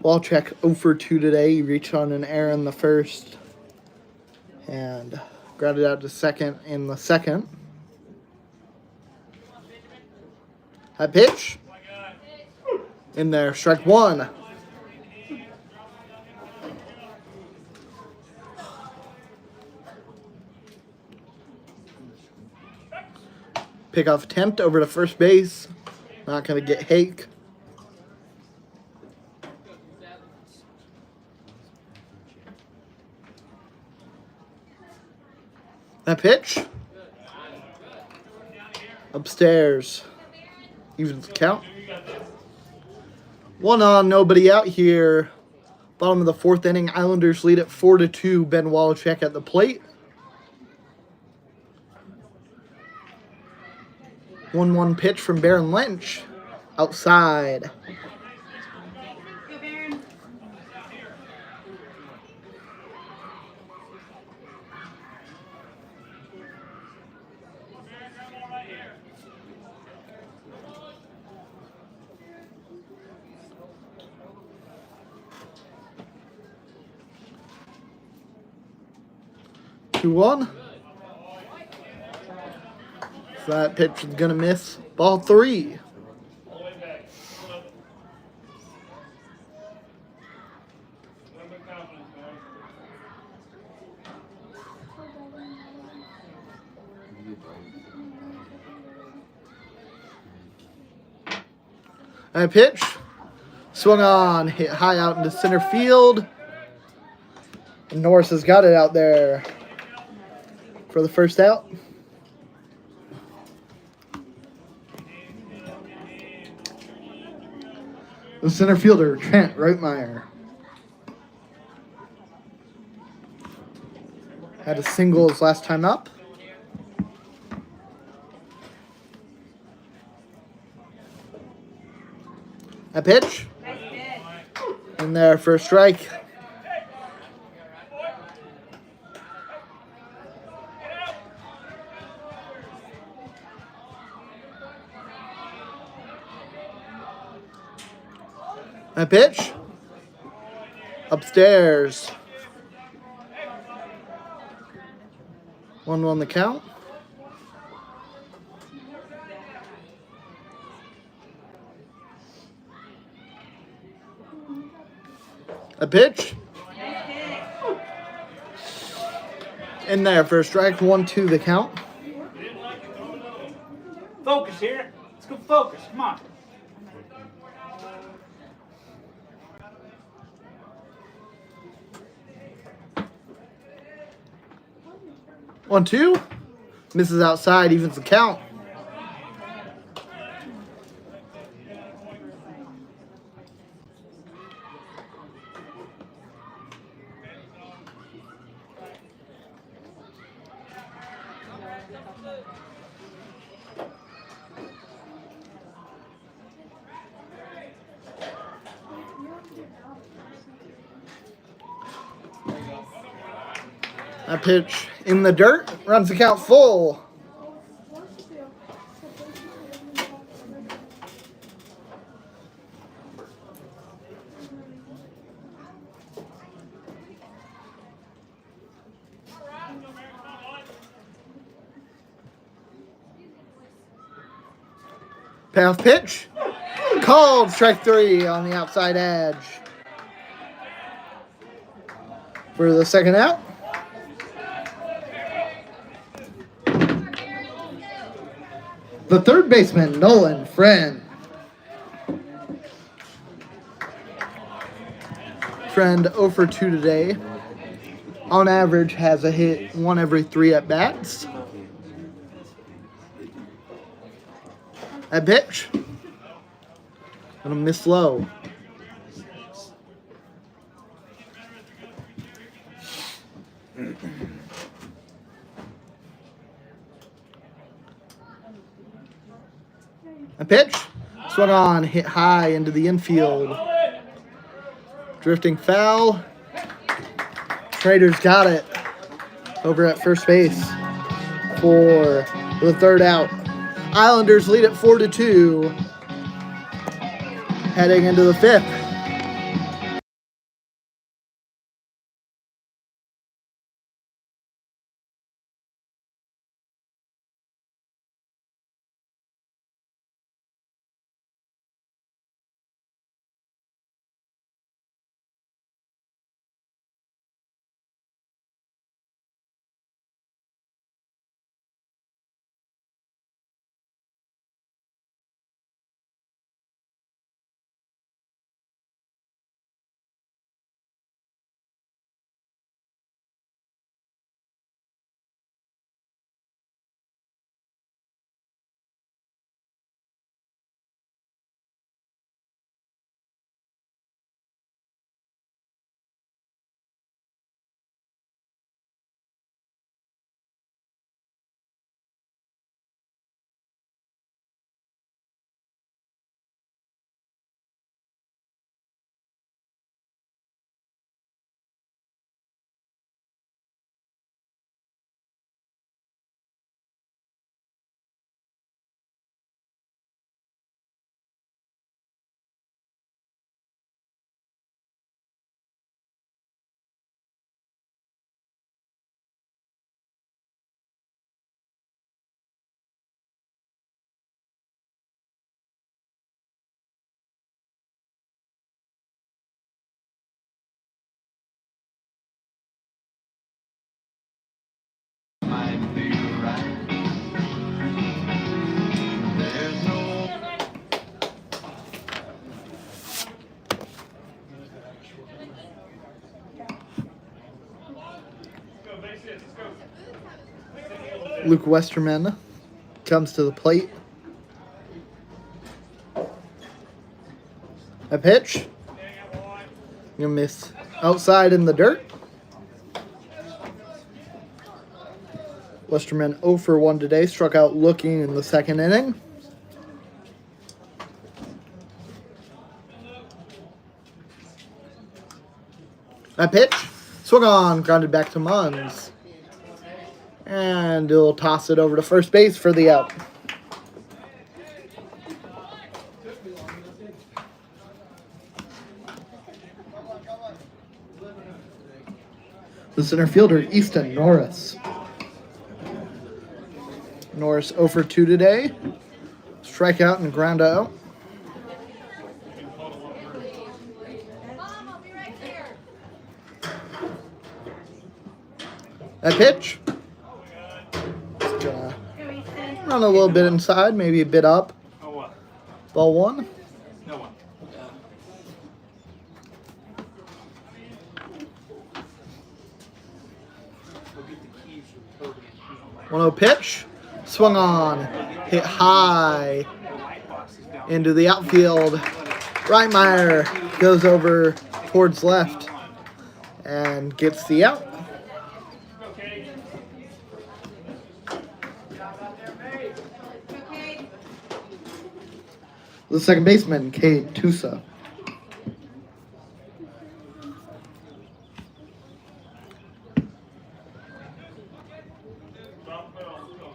Wallachek 0 for 2 today. He reached on an error in the first and grounded out to second in the second. High pitch. In there, strike 1. Pickoff attempt over to first base. Not going to get Hake. That pitch. Upstairs. Evens the count. 1 on, nobody out here. Bottom of the 4th inning. Islanders lead at 4-2. Ben Wallachek at the plate. 1-1 pitch from Baron Lynch. Outside. Go, Baron. Two one. So that pitch is gonna miss. Ball 3. That pitch swung on, hit high out into center field. And Norris has got it out there for the first out. The center fielder, Trent Reitmeyer, had a single his last time up. A pitch. In there for a strike. A pitch. Upstairs. 1-1 the count. A pitch. In there for a strike. 1-2 the count. Focus here. Let's go focus. Come on. One, two. Misses outside, evens the count. That pitch in the dirt, runs the count full. Payoff pitch. Called, strike 3 on the outside edge. For the second out. The third baseman, Nolan Friend. Friend 0 for 2 today. On average, has a hit 1 every 3 at bats. A pitch. Gonna miss low. A pitch. Swung on, hit high into the infield. Drifting foul. Traders got it over at first base for the third out. Islanders lead it 4-2. Heading into the fifth. Luke Westerman comes to the plate. A pitch. Gonna miss outside in the dirt. Westerman 0 for 1 today. Struck out looking in the second inning. A pitch. Swung on. Grounded back to Munns. And he'll toss it over to first base for the out. The center fielder, Easton Norris. Norris 0 for 2 today. Strikeout and ground out. That pitch. Just gonna run a little bit inside, maybe a bit up. Oh, what? Ball 1. No one. Go get the keys from Toby. 1-0 pitch. Swung on. Hit high The light box is down. into the outfield. Reitmeyer goes over towards left and gets the out. The second baseman, Kate Tusa.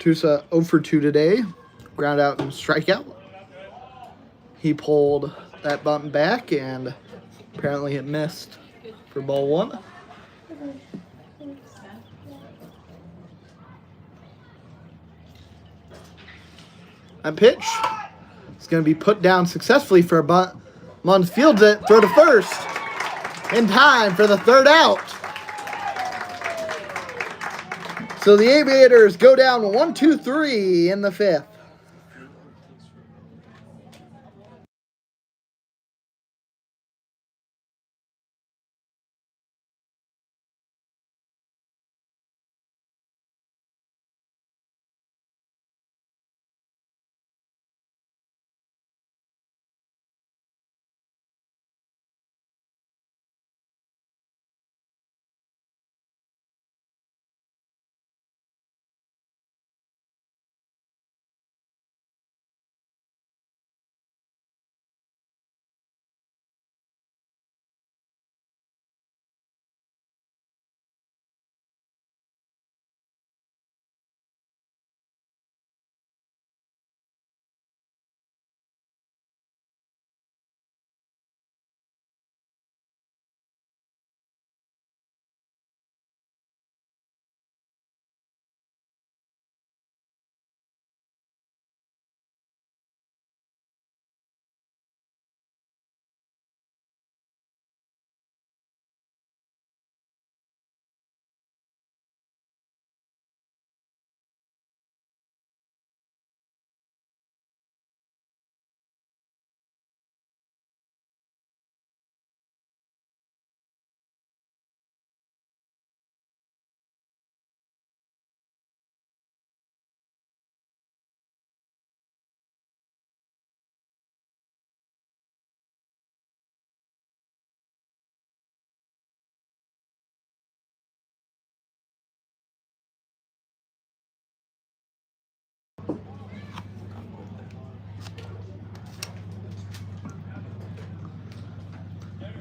Tusa 0 for 2 today. Ground out and strikeout. He pulled that bunt back and apparently it missed for ball 1. That pitch is going to be put down successfully for a bunt. Munns fields it, throw to first. In time for the third out. So the Aviators go down 1-2-3 in the 5th.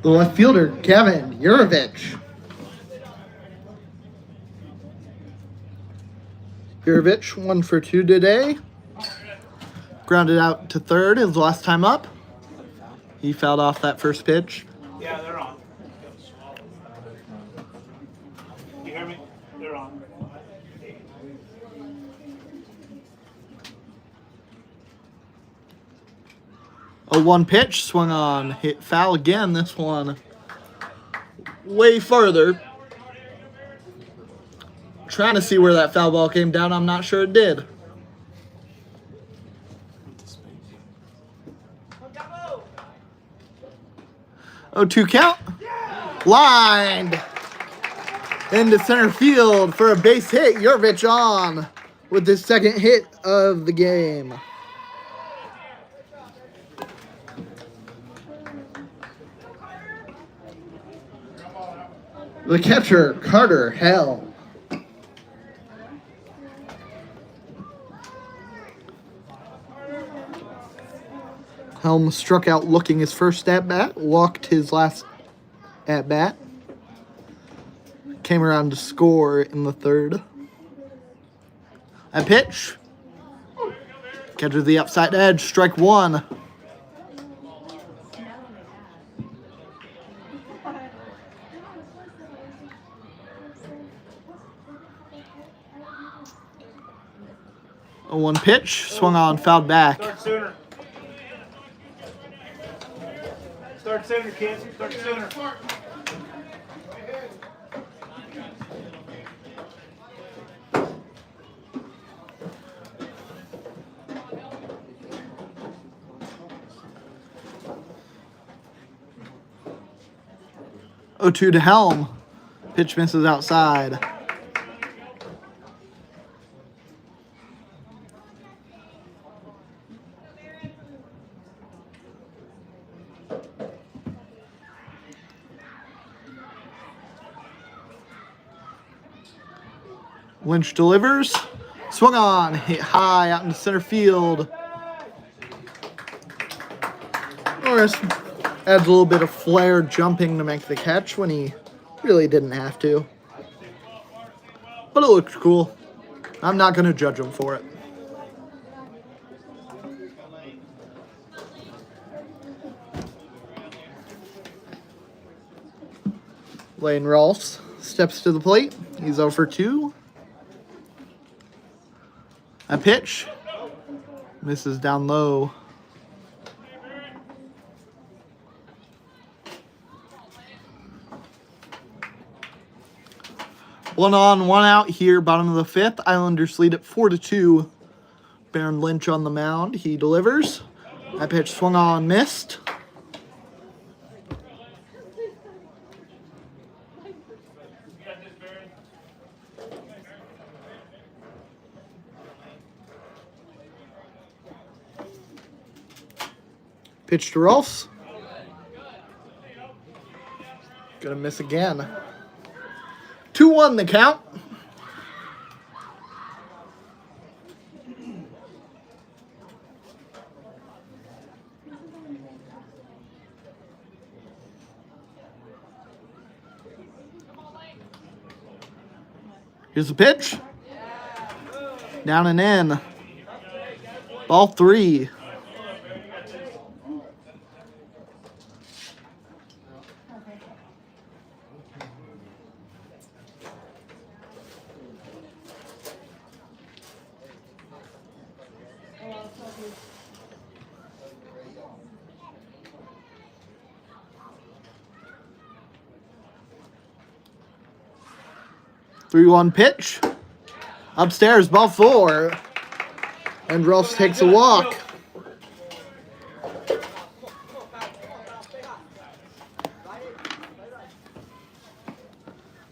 The left fielder, Kevin Jurovich. Jurovich 1 for 2 today. Grounded out to third his last time up. He fouled off that first pitch. Yeah, they're on. You hear me? They're on. A 1 pitch swung on, hit foul again. This one way further. Trying to see where that foul ball came down. I'm not sure it did. 0-2 count. Lined into center field for a base hit. Jurovich on with his second hit of the game. The catcher, Carter Hell. Helm struck out looking his first at-bat, walked his last at-bat. Came around to score in the third. A pitch. Catcher the upside edge, strike 1. A 3-1 pitch. Swung on, fouled back. Start sooner. Start sooner, kids. Start sooner. 0-2 to Helm. Pitch misses outside. Lynch delivers. Swung on. Hit high out into center field. Norris adds a little bit of flair jumping to make the catch when he really didn't have to. But it looks cool. I'm not going to judge him for it. Lane Rolfs steps to the plate. He's 0 for 2. A pitch. Misses down low. One on, one out here, bottom of the 5th. Islanders lead at 4-2. Baron Lynch on the mound. He delivers. That pitch swung on, missed. Pitch to Rolfs. Gonna miss again. 2-1 the count. Here's the pitch. Down and in. Ball 3. Three-one pitch. Upstairs, ball 4. And Rolfs takes a walk.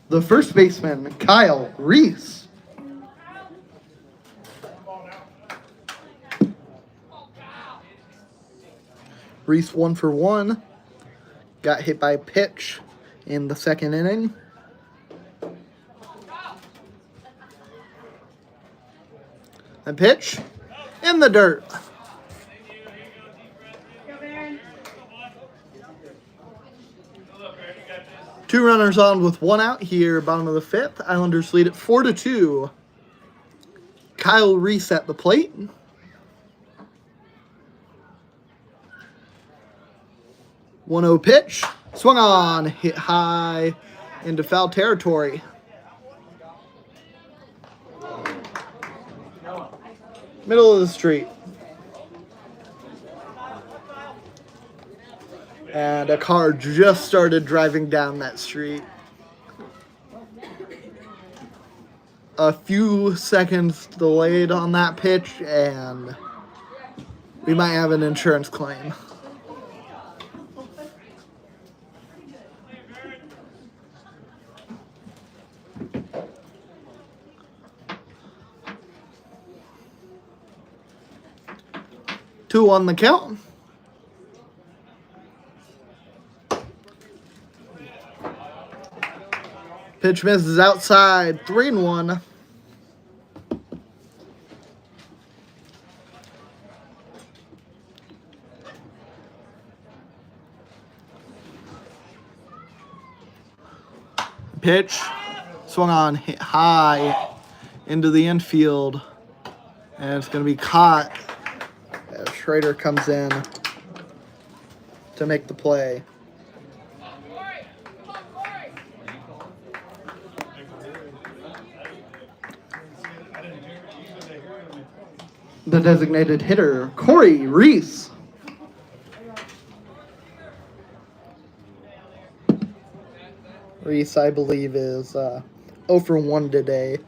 The first baseman, Kyle Reese. Reese 1 for 1. Got hit by a pitch in the 2nd inning. A pitch in the dirt. Go, Baron. 2 runners on with 1 out here, bottom of the 5th. Islanders lead at 4-2. Kyle Reese at the plate. 1-0 pitch. Swung on, hit high into foul territory. Middle of the street. And a car just started driving down that street. A few seconds delayed on that pitch, and we might have an insurance claim. Two on the count. Pitch misses outside. 3-1. Pitch swung on, hit high into the infield, and it's going to be caught. Schrader comes in to make the play. The designated hitter, Corey Reese. Reese, I believe, is 0 for 1 today.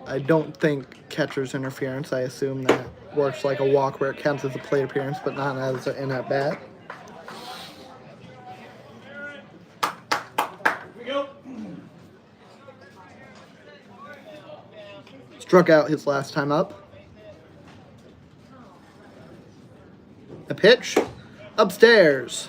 I don't think catcher's interference. I assume that works like a walk where it counts as a plate appearance, but not as an at-bat. Here we go. Struck out his last time up. A pitch. Upstairs.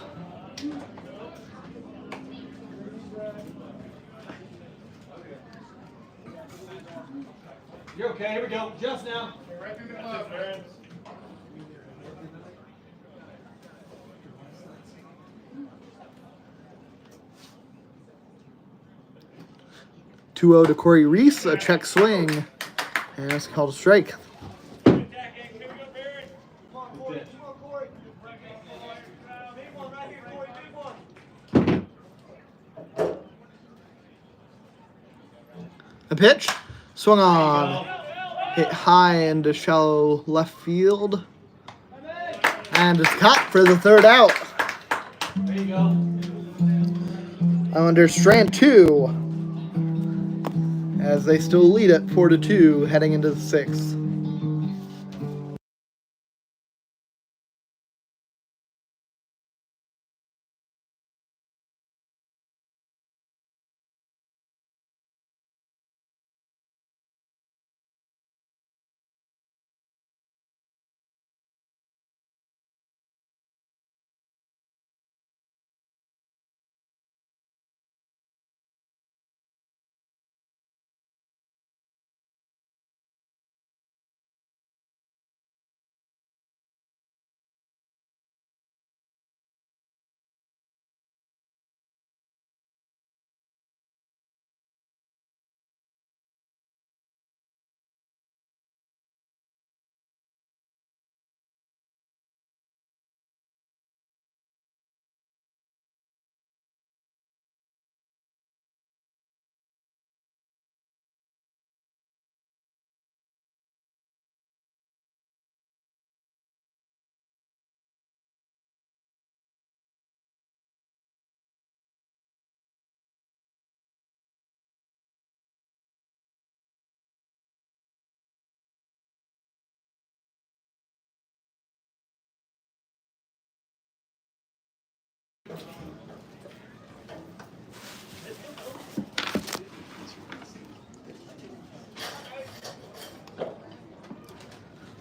You're okay. Here we go. Just now. Right through the glove. 2-0 to Corey Reese. A check swing. And it's called a strike. A pitch. Swung on. Hit high into shallow left field. And it's caught for the 3rd out. There you go. Islanders strand 2. As they still lead it 4-2 heading into the 6th.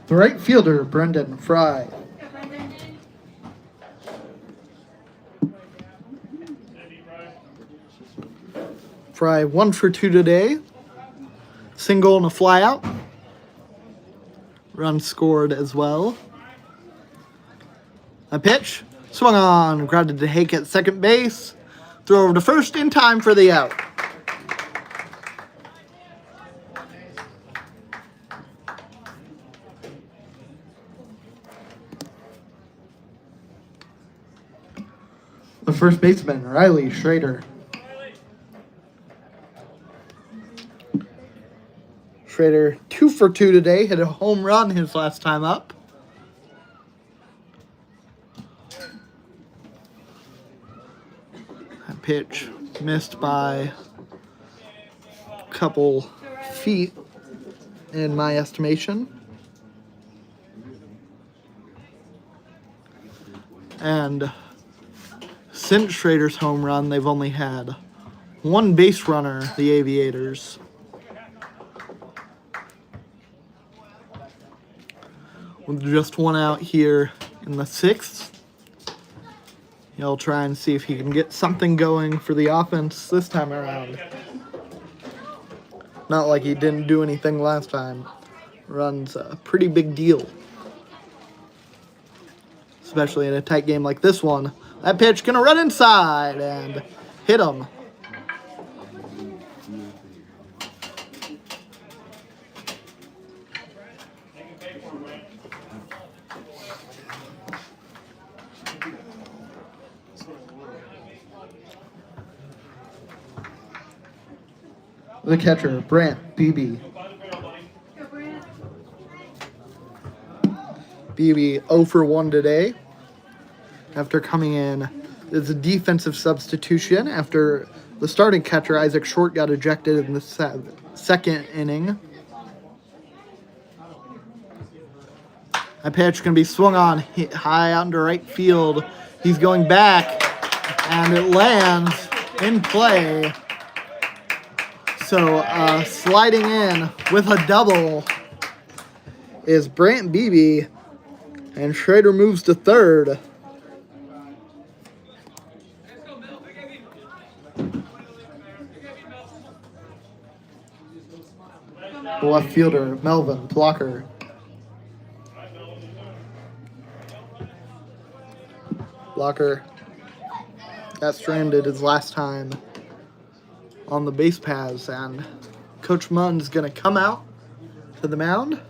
The right fielder, Brendan Fry. Fry 1 for 2 today. Single and a flyout. Run scored as well. A pitch. Swung on. Grounded to Hake at second base. Throw over to first in time for the out. The first baseman, Riley Schrader. Schrader 2 for 2 today. Hit a home run his last time up. That pitch missed by a couple feet in my estimation. And since Schrader's home run, they've only had 1 base runner, the Aviators. With just 1 out here in the 6th. He'll try and see if he can get something going for the offense this time around. Not like he didn't do anything last time. Run's a pretty big deal. Especially in a tight game like this one. That pitch gonna run inside and hit him. The catcher, Brant Beebe. Go, Brant. Beebe 0 for 1 today after coming in. It's a defensive substitution after the starting catcher, Isaac Short, got ejected in the second inning. That pitch going to be swung on, hit high out into right field. He's going back, and it lands in play. So sliding in with a double is Brant Beebe, and Schrader moves to third. The left fielder, Melvin Blocker. Blocker got stranded his last time on the base paths, and Coach Munn's going to come out to the mound.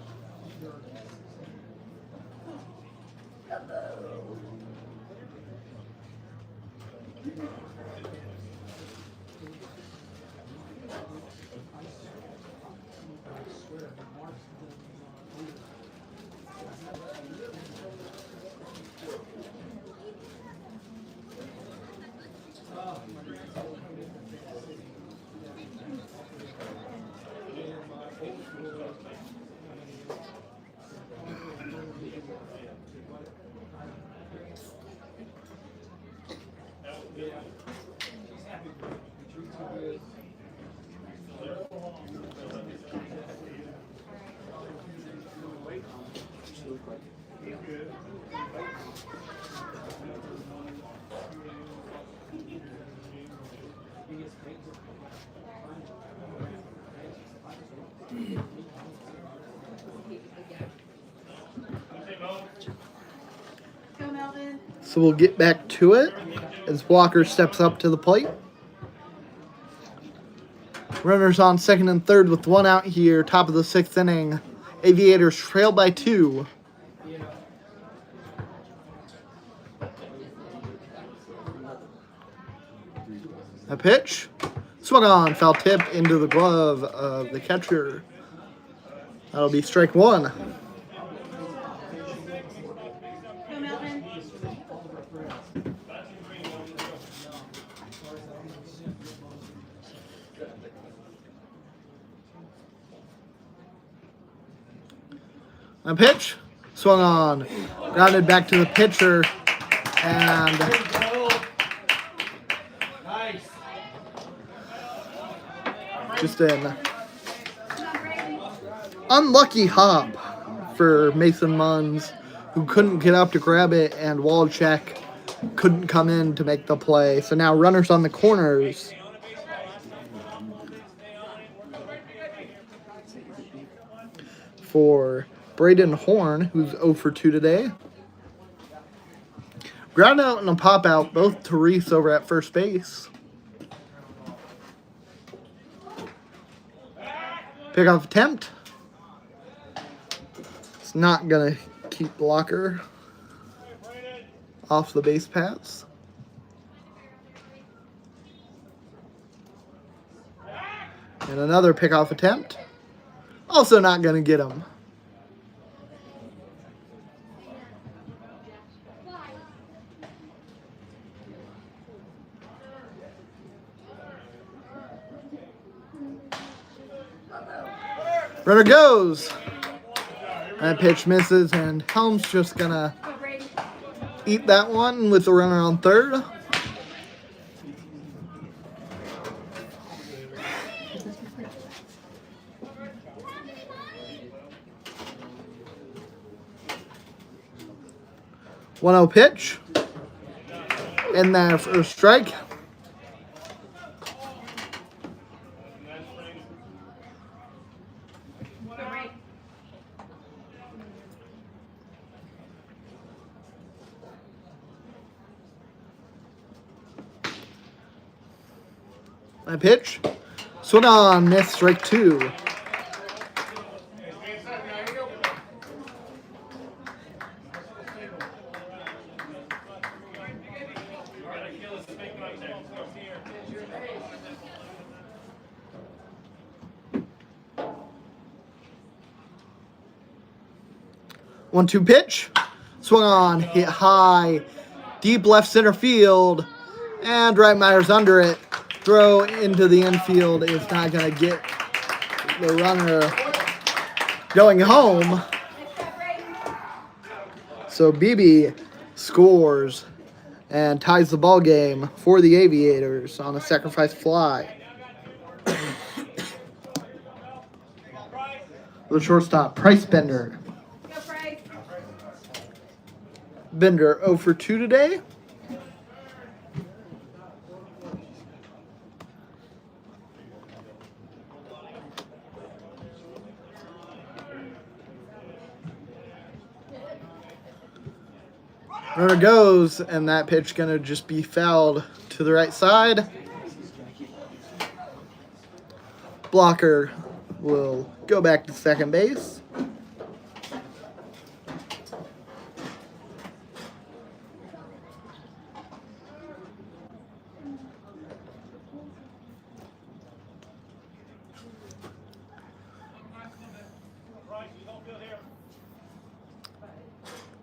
Go, Melvin. So we'll get back to it as Blocker steps up to the plate. Runners on second and third with one out here, top of the sixth inning. Aviators trail by 2. A pitch. Swung on, foul tip into the glove of the catcher. That'll be strike 1. Go, Melvin. A pitch. Swung on. Grounded back to the pitcher. And Nice. just an Come on, Brady. unlucky hop for Mason Munns, who couldn't get up to grab it, and Walczak couldn't come in to make the play. So now runners on the corners. For Braden Horn, who's 0 for 2 today. Ground out and a pop out, both to Reese over at first base. Pickoff attempt. It's not going to keep Blocker off the base paths. And another pickoff attempt. Also not going to get him. Runner goes. That pitch misses, and Helm's just going to Go, Brady. eat that one with the runner on third. One 0 pitch. In there for a strike. Go, Brady. That pitch. Swung on, missed, strike 2. One 2 pitch. Swung on, hit high, deep left center field, and Reitmeyer's under it. Throw into the infield is not going to get the runner going home. So BB scores and ties the ball game for the Aviators on a sacrifice fly. The shortstop, Price Bender. Go, Bryce. Bender 0 for 2 today. Runner goes, and that pitch gonna just be fouled to the right side. Blocker will go back to second base.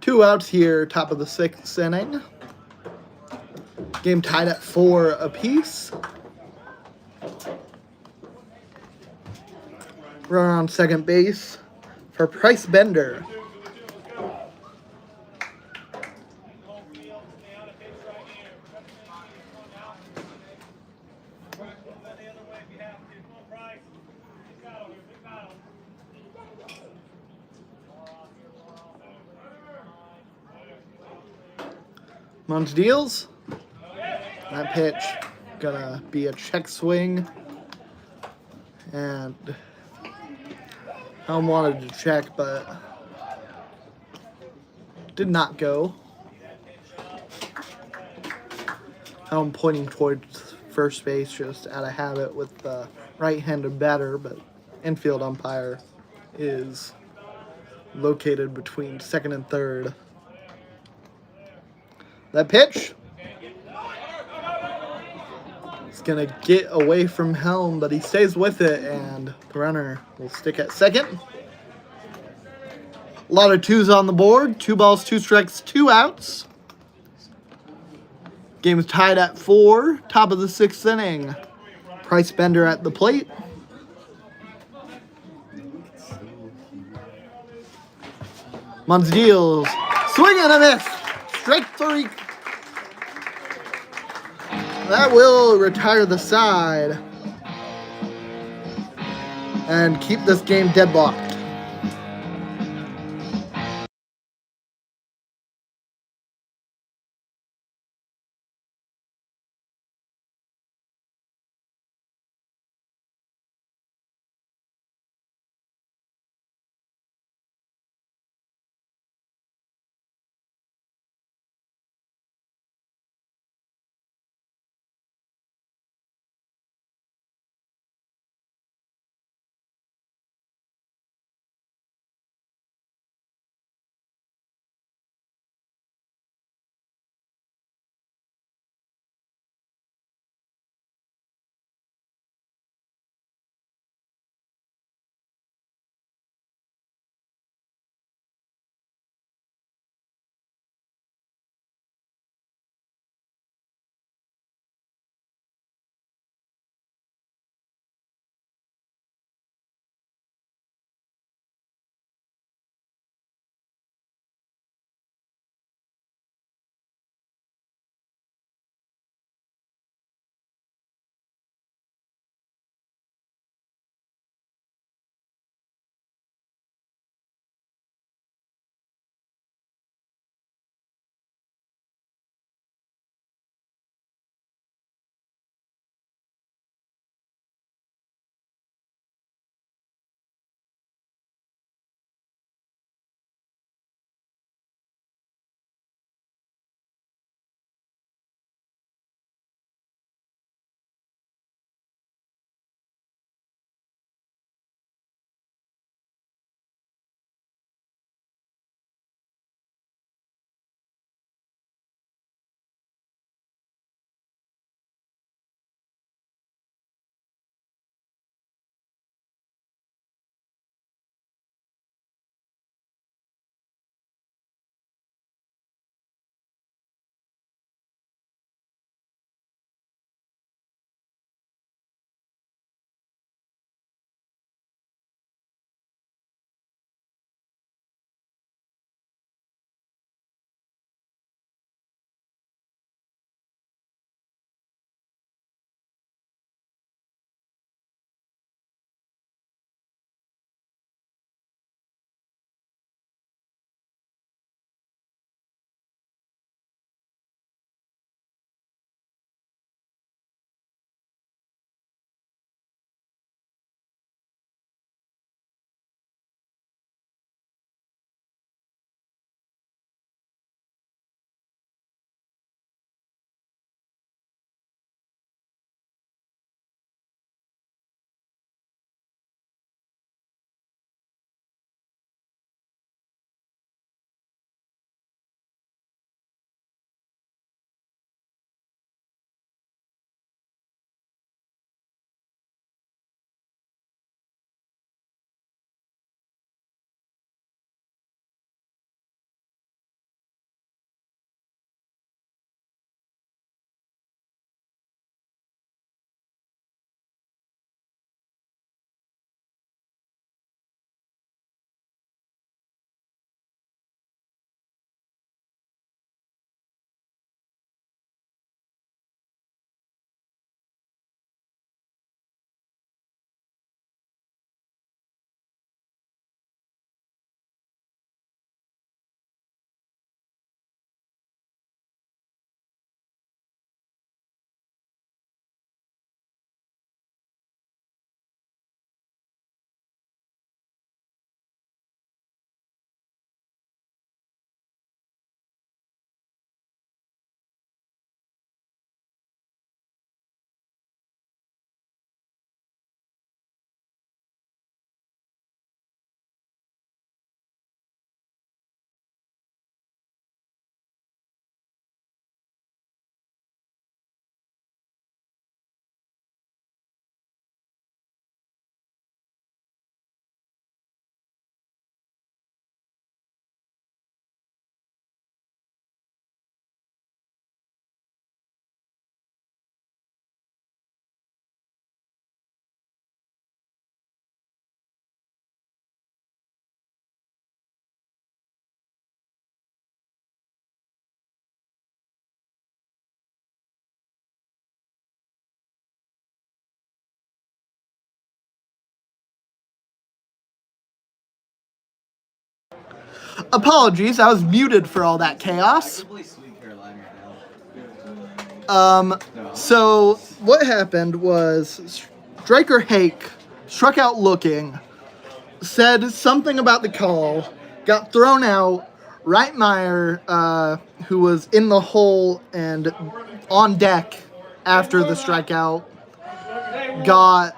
Two outs here, top of the sixth inning. Game tied at 4 apiece. Runner on second base for Price Bender. Munch deals. That pitch gonna be a check swing. And Helm wanted to check, but did not go. Helm pointing towards first base just out of habit with the right-handed batter, but infield umpire is located between second and third. That pitch is going to get away from Helm, but he stays with it, and the runner will stick at second. A lot of twos on the board. 2 balls, 2 strikes, 2 outs. Game is tied at 4, top of the 6th inning. Price Bender at the plate. Munz deals. Swing and a miss. Strike 3. That will retire the side and keep this game deadlocked. Apologies, I was muted for all that chaos. I can play Sweet Carolina now. So what happened was Striker Hake struck out looking, said something about the call, got thrown out. Reitmeyer, who was in the hole and on deck after the strikeout, got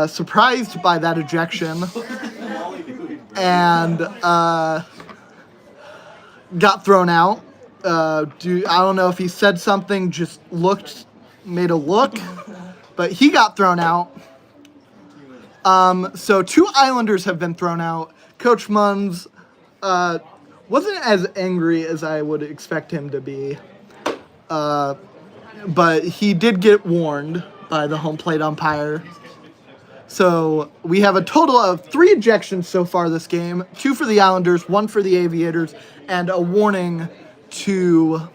surprised by that ejection and got thrown out. I don't know if he said something, just made a look, but he got thrown out. So 2 Islanders have been thrown out. Coach Munns wasn't as angry as I would expect him to be, but he did get warned by the home plate umpire. So we have a total of 3 ejections so far this game, 2 for the Islanders, 1 for the Aviators, and a warning to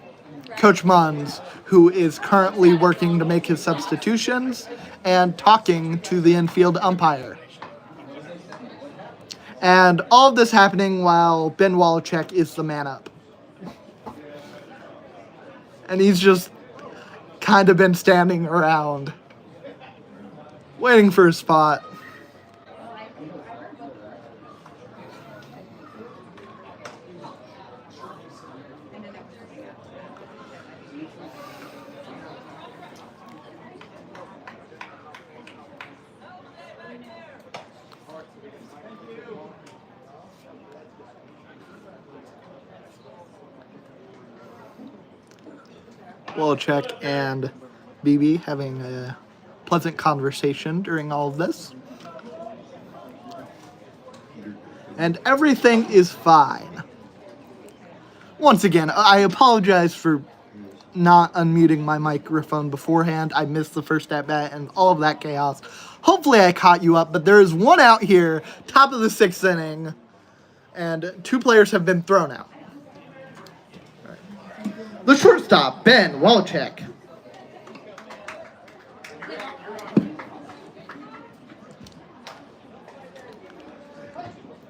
Coach Munns, who is currently working to make his substitutions and talking to the infield umpire. And all of this happening while Ben Wallachek is the man up. And he's just kind of been standing around, waiting for a spot. Wallachek and BB having a pleasant conversation during all of this. And everything is fine. Once again, I apologize for not unmuting my microphone beforehand. I missed the first at-bat and all of that chaos. Hopefully I caught you up, but there is 1 out here, top of the 6th inning, and 2 players have been thrown out. The shortstop, Ben Wallachek.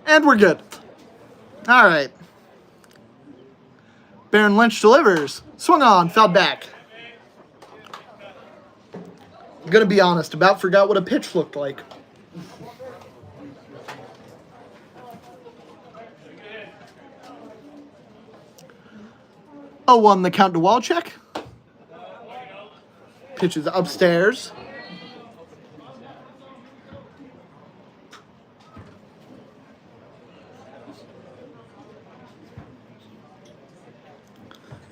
And we're good. All right. Baron Lynch delivers. Swung on, fouled back. I'm going to be honest, about forgot what a pitch looked like. Oh, 1 the count to Wallachek. Pitches upstairs.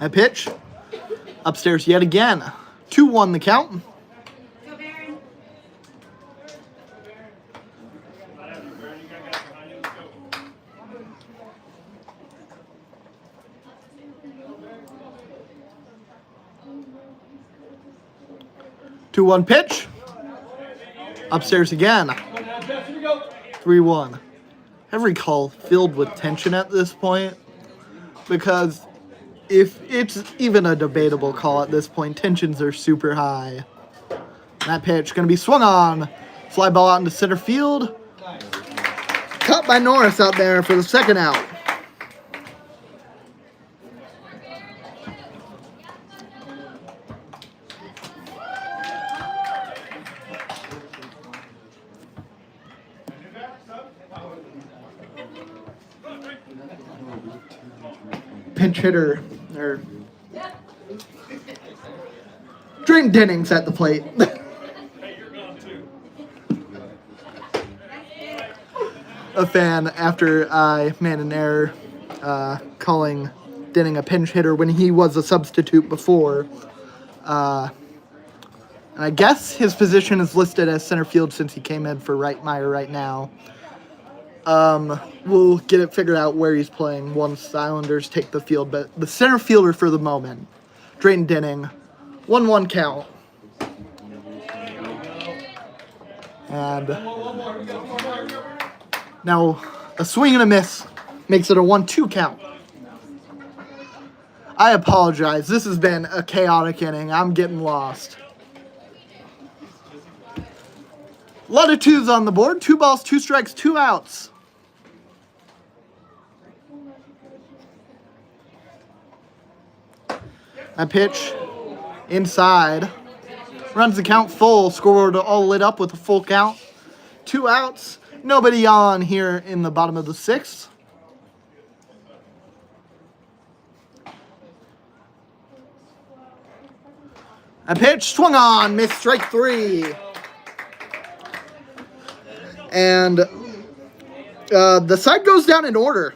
That pitch. Upstairs yet again. 2-1 the count. Go, Baron. 2-1 pitch. Upstairs again. 3-1. Every call filled with tension at this point, because if it's even a debatable call at this point, tensions are super high. That pitch going to be swung on. Fly ball out into center field. Cut by Norris out there for the 2nd out. Pinch hitter, or Drayton Dennings at the plate. A fan after I made an error calling Denning a pinch hitter when he was a substitute before. And I guess his position is listed as center field since he came in for Reitmeyer right now. We'll get it figured out where he's playing once the Islanders take the field, but the center fielder for the moment, Drayton Denning, 1-1 count. And now a swing and a miss makes it a 1-2 count. I apologize. This has been a chaotic inning. I'm getting lost. A lot of 2s on the board. 2 balls, 2 strikes, 2 outs. That pitch inside. Runs the count full. Scored all lit up with a full count. 2 outs. Nobody on here in the bottom of the 6th. A pitch swung on, missed, strike 3. And the side goes down in order,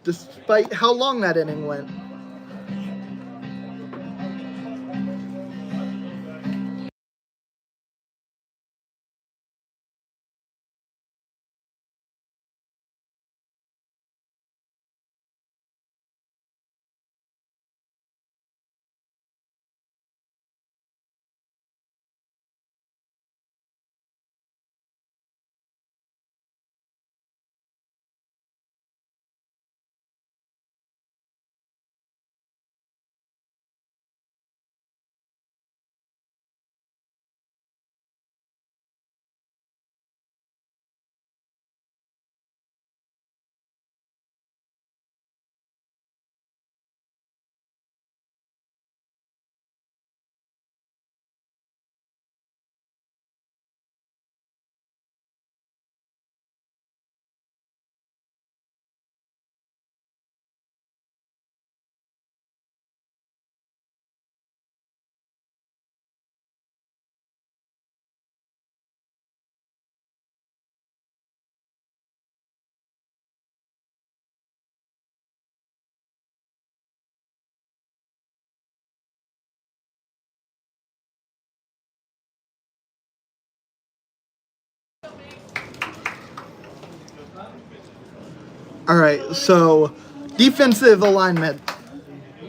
despite how long that inning went. All right, so defensive alignment.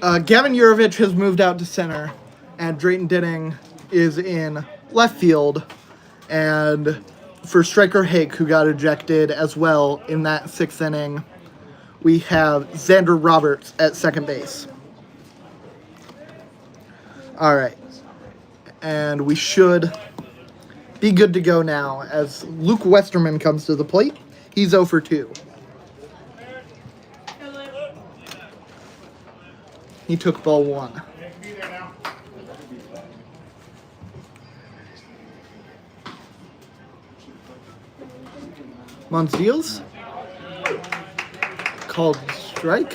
Gavin Yurovich has moved out to center, and Drayton Denning is in left field. And for striker Hake, who got ejected as well in that 6th inning, we have Xander Roberts at second base. All right, and we should be good to go now as Luke Westerman comes to the plate. He's 0 for 2. He took ball 1. Monsiels called strike.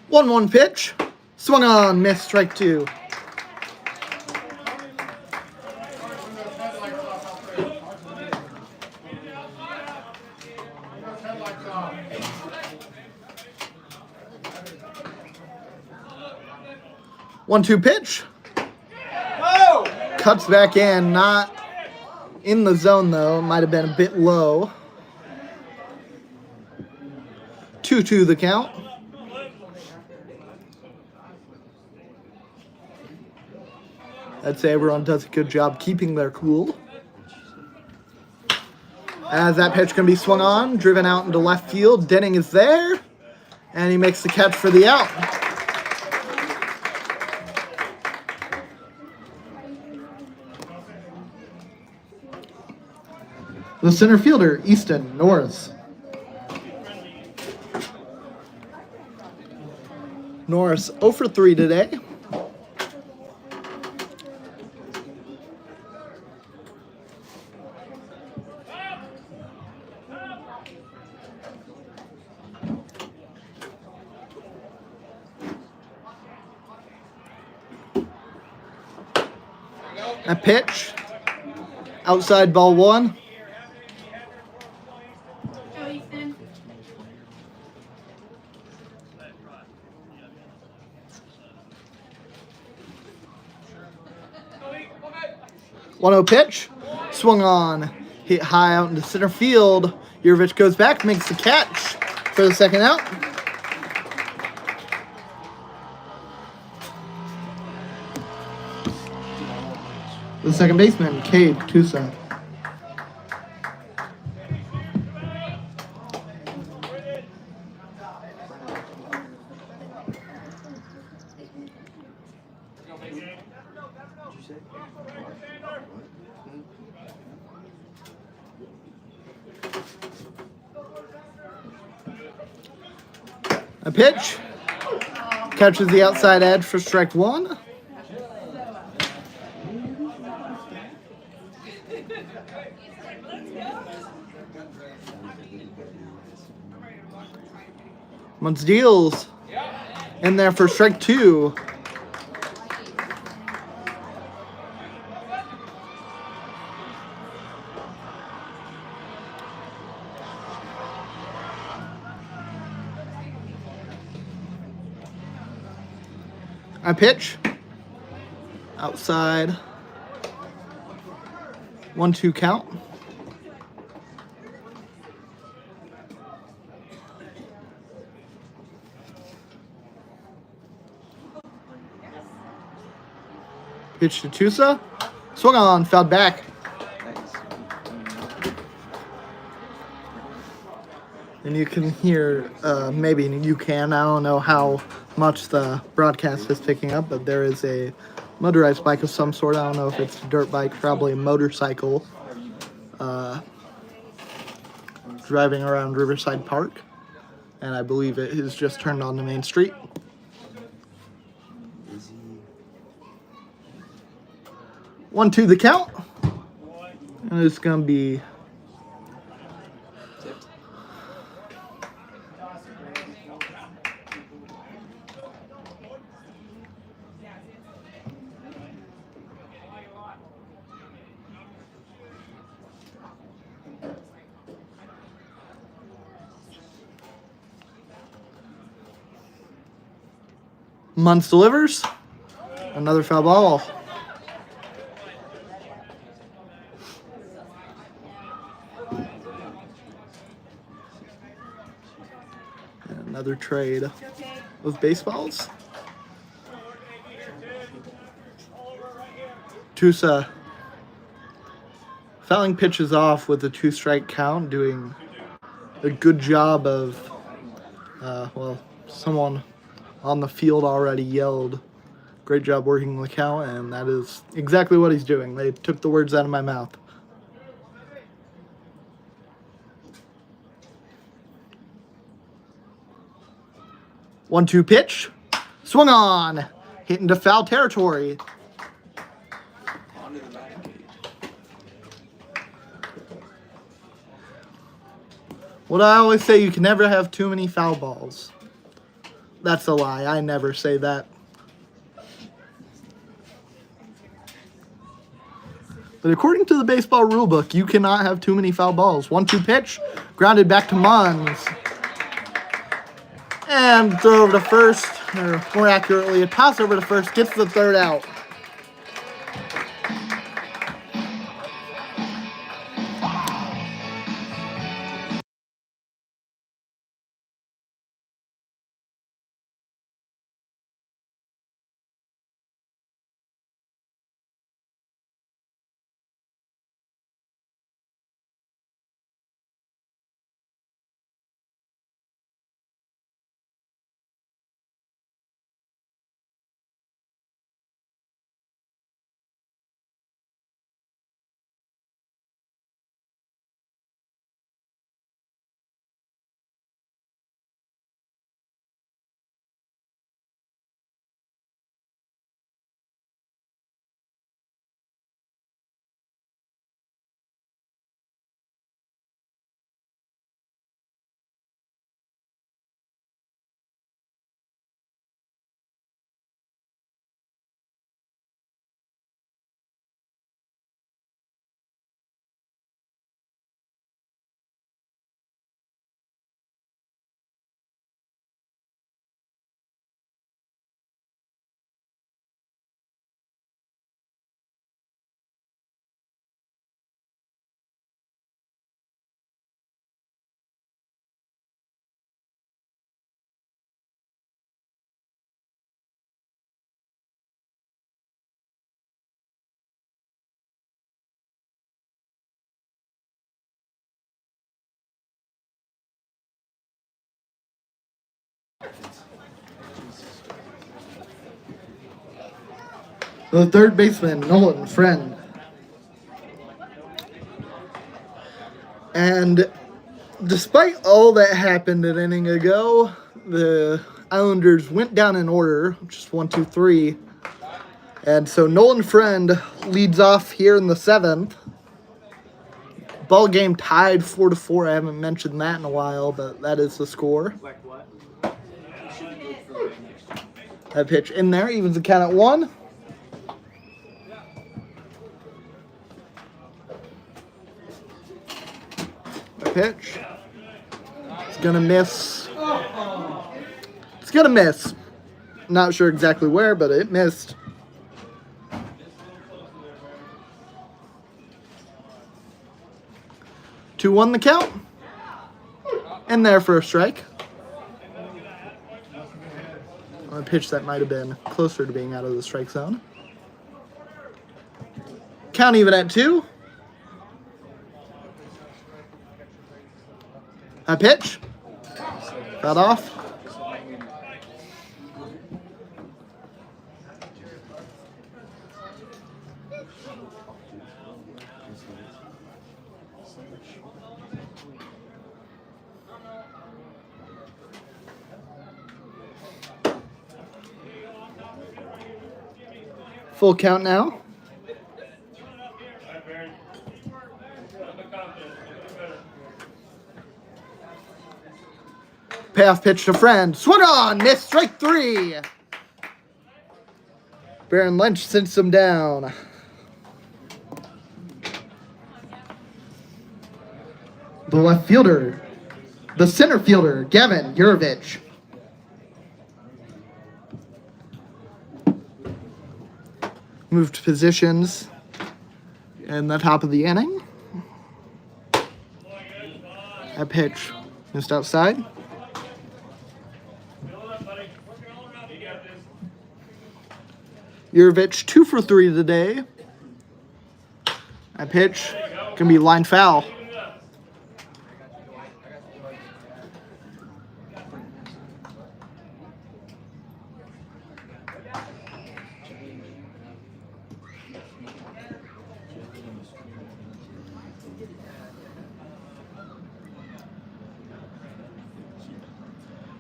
One pitch, swung on, missed, strike 2. One-two pitch. Cuts back in, not in the zone though. Might have been a bit low. 2-2 the count. I'd say everyone does a good job keeping their cool. As that pitch can be swung on, driven out into left field. Denning is there, and he makes the catch for the out. The center fielder, Easton Norris. Norris 0 for 3 today. A pitch, outside ball 1. Go, Easton. One-0 pitch, swung on, hit high out into center field. Yurovich goes back, makes the catch for the second out. The second baseman, Cade Tusa. you say? A pitch. Catches the outside edge for strike one. Muntz deals. In there for strike two. I pitch. Outside. 1-2 count. Pitch to Tusa. Swung on, fouled back. And you can hear, maybe you can, I don't know how much the broadcast is picking up, but there is a motorized bike of some sort. I don't know if it's a dirt bike, probably a motorcycle, driving around Riverside Park. And I believe it has just turned on the main street. Is he? 1-2 the count. And it's going to be Tipped. Muntz delivers. Another foul ball. And another trade of baseballs. Tusa fouling pitches off with a 2-strike count, doing a good job of, someone on the field already yelled, "Great job working the count," and that is exactly what he's doing. They took the words out of my mouth. 1-2 pitch. Swung on. Hit into foul territory. Onto the batting cage. What I always say, you can never have too many foul balls. That's a lie. I never say that. But according to the baseball rulebook, you cannot have too many foul balls. 1-2 pitch. Grounded back to Muntz. And throw over to first. Or more accurately, a toss over to first. Gets the third out. The third baseman, Nolan Friend. And despite all that happened an inning ago, the Islanders went down in order, just 1, 2, 3. And so Nolan Friend leads off here in the 7th. Ball game tied 4-4. I haven't mentioned that in a while, but that is the score. Like what? That pitch in there evens the count at 1. That pitch. It's gonna miss. It's gonna miss. Not sure exactly where, but it missed. Two, 1 the count. In there for a strike. On a pitch that might have been closer to being out of the strike zone. Count even at 2. A pitch. Got off. Full count now. Payoff pitch to Friend. Swung on. Missed. Strike 3. Baron Lynch sends him down. The left fielder. The center fielder, Gavin Yurovich. Moved positions in the top of the inning. A pitch missed outside. Yurovich 2 for 3 today. A pitch can be line foul.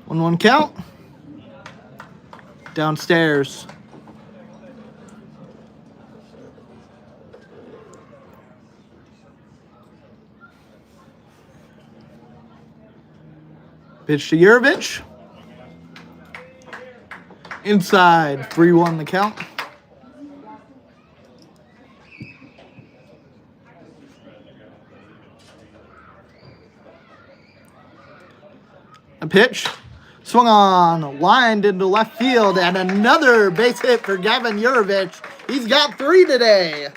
One count. Downstairs. Pitch to Yurovich. Inside. 3-1 the count. A pitch. Swung on, lined into left field, and another base hit for Gavin Yurovich. He's got 3 today.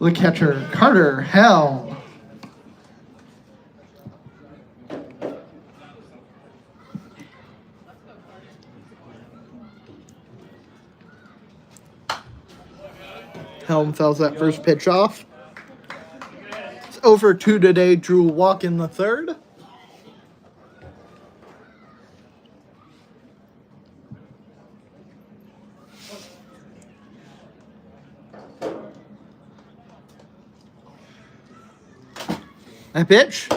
The catcher, Carter Helm. Helm fouls that first pitch off. It's 0-2 today. Drew walk in the 3rd. A pitch.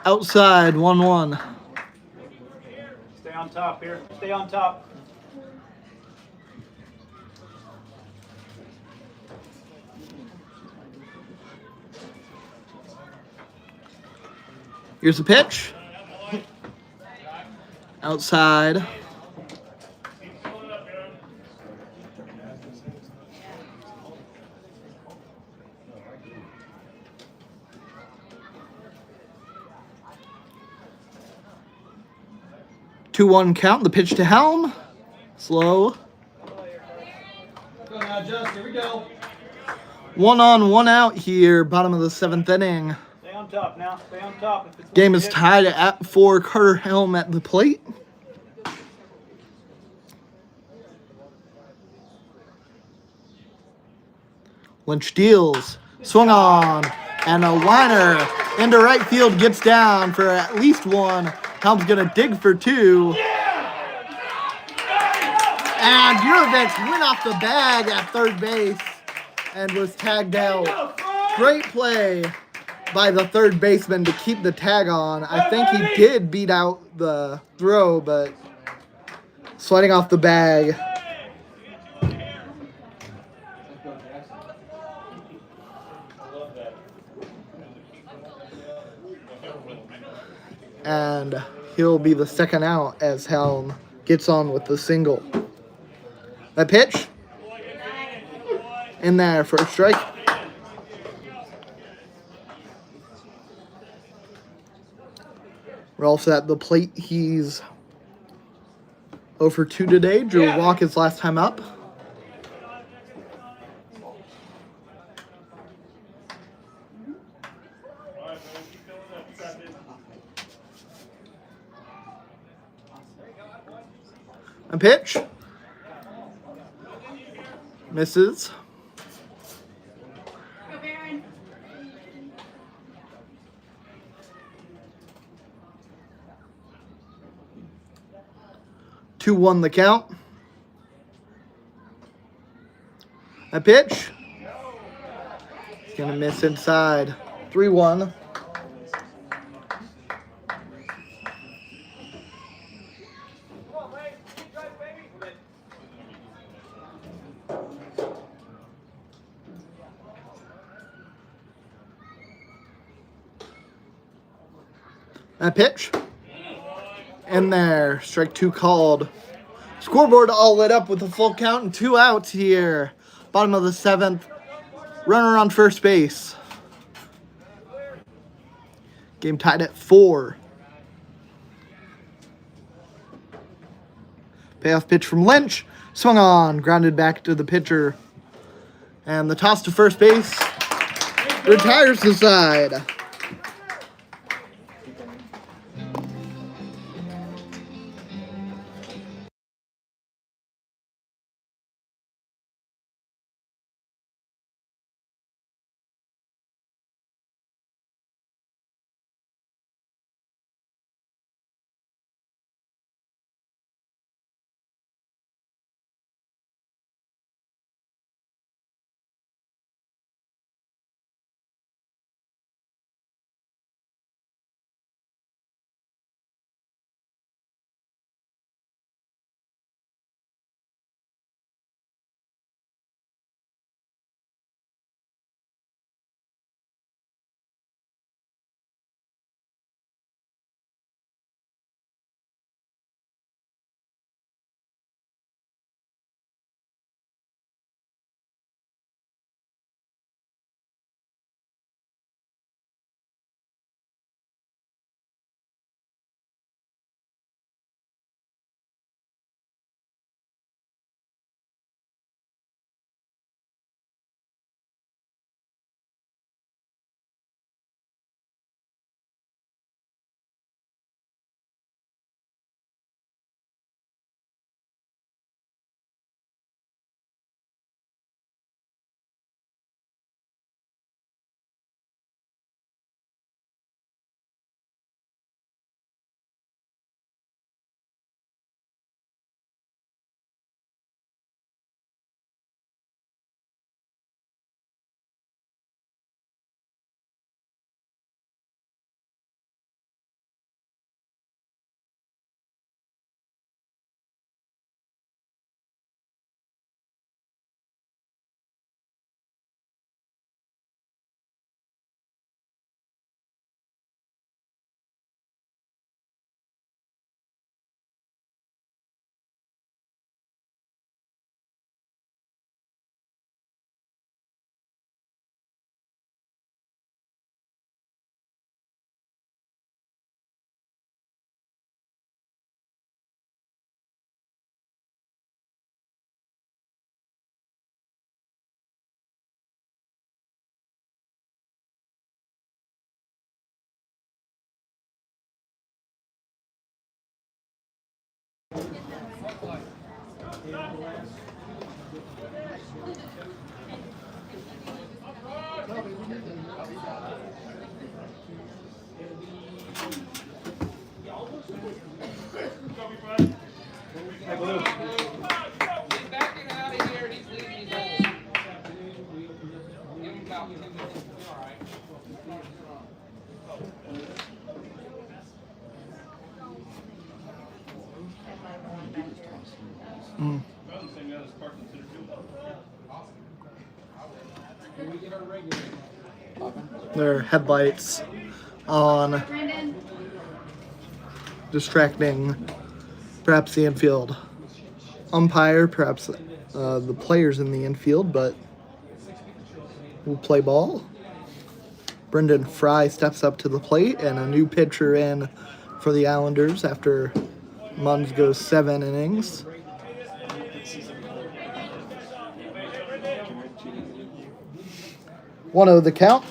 Outside, 1-1. Stay on top here. Stay on top. Here's the pitch. Outside. Two, 1 count. The pitch to Helm. Slow. Go now, Just. Here we go. 1 on, 1 out here. Bottom of the 7th inning. Stay on top now. Stay on top. If it's Game is hit. tied at 4. Carter Helm at the plate. Lynch deals. Swung on. And a liner into right field gets down for at least one. Helm's going to dig for two. And Jurovich went off the bag at third base and was tagged out. Great play by the third baseman to keep the tag on. I think he did beat out the throw, but sliding off the bag. And he'll be the second out as Helm gets on with the single. That pitch in there for a strike. Rolf's at the plate. He's 0 for 2 today. Drew a walk his last time up. A pitch. Misses. Go, Baron. Two one the count. A pitch. He's gonna miss inside. 3-1. A pitch. In there. Strike two called. Scoreboard all lit up with a full count and 2 outs here. Bottom of the 7th. Runner on first base. Game tied at 4. Payoff pitch from Lynch. Swung on. Grounded back to the pitcher. And the toss to first base retires the side. Hey, Blue. He's backing out of here and he's leaving his hole. Give him about 2 minutes. He'll be all right. Their headlights on, Brandon. distracting perhaps the infield umpire, perhaps the players in the infield, but we'll play ball. Brendan Fry steps up to the plate, and a new pitcher in for the Islanders after Munns goes 7 innings. 1-0 the count.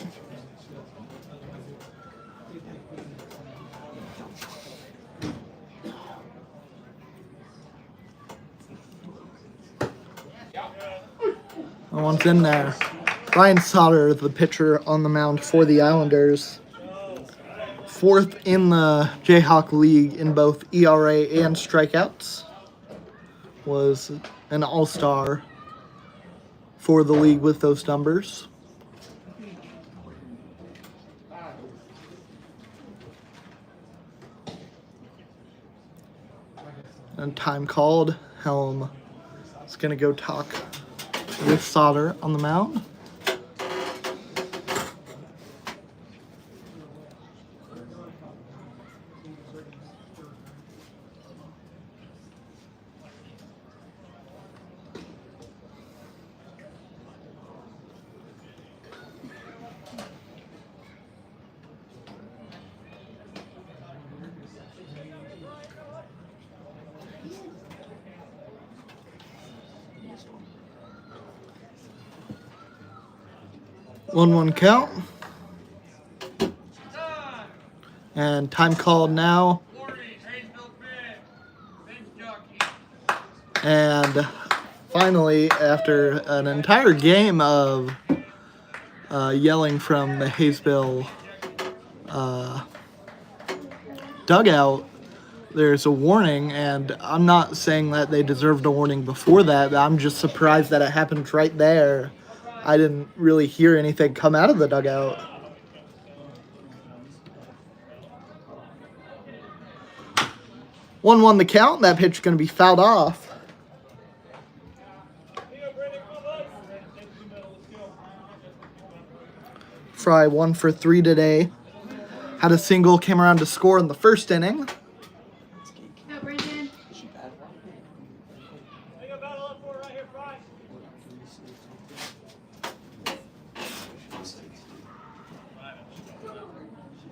One's in there. Ryan Sauter, the pitcher on the mound for the Islanders. 4th in the Jayhawk League in both ERA and strikeouts. Was an all-star for the league with those numbers. And time called. Helm is going to go talk with Sauter on the mound. One count. And time called now. And finally, after an entire game of yelling from the Haysville dugout, there's a warning, and I'm not saying that they deserved a warning before that, but I'm just surprised that it happened right there. I didn't really hear anything come out of the dugout. One the count. That pitch is going to be fouled off. Fry 1 for 3 today. Had a single, came around to score in the first inning. Go, Brandon.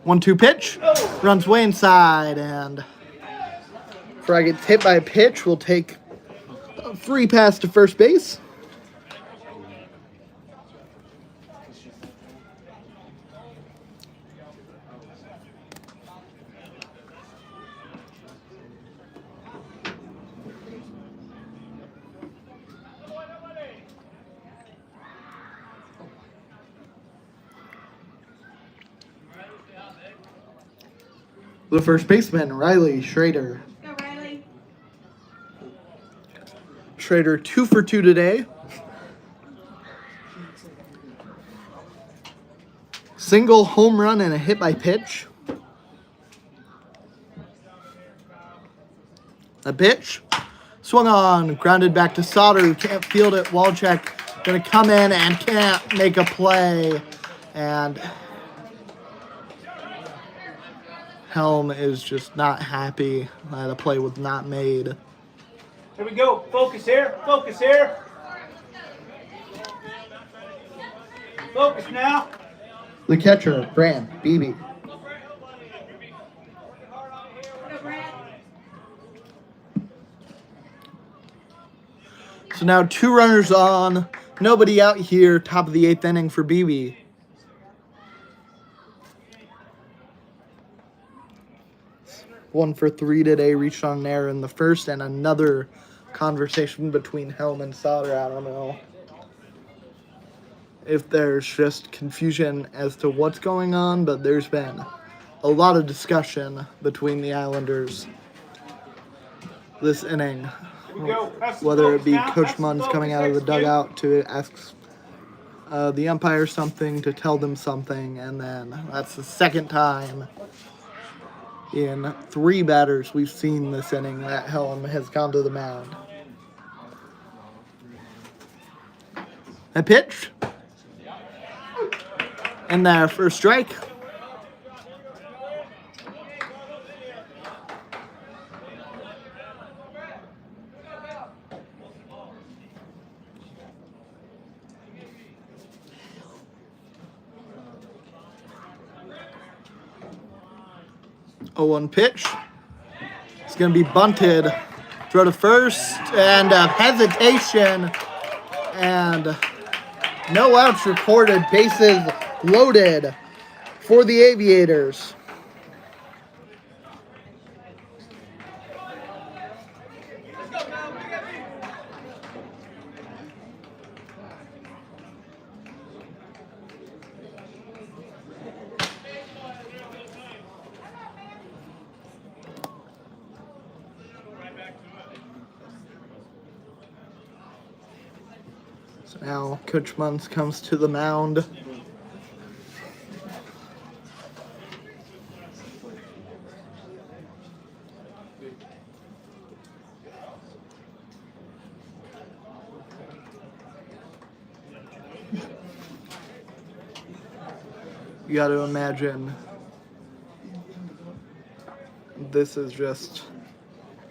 1-2 pitch. Runs way inside, and Fry gets hit by a pitch. We'll take a free pass to first base. The first baseman, Riley Schrader. Go, Riley. Schrader 2 for 2 today. Single, home run, and a hit by pitch. A pitch. Swung on, grounded back to Sauter, who can't field it. Walczak going to come in and can't make a play. And Helm is just not happy that a play was not made. Here we go. Focus here. Focus here. Focus now. The catcher, Brand Beebe. Go, Brad. So now 2 runners on, nobody out here, top of the 8th inning for Beebe. One for 3 today, reached on an error in the first, and another conversation between Helm and Sauter. I don't know if there's just confusion as to what's going on, but there's been a lot of discussion between the Islanders this inning. Here we go. Pass the Whether it focus be now. Coach Pass the Munn's coming focus, out of the execute. dugout to ask the umpire something, to tell them something, and then that's the second time in 3 batters we've seen this inning that Helm has gone to the mound. A pitch. And there for a strike. Oh, 1 pitch. It's going to be bunted. Throw to first, and hesitation, and no outs recorded. Bases loaded for the Aviators. So now Coach Munns comes to the mound. You got to imagine this is just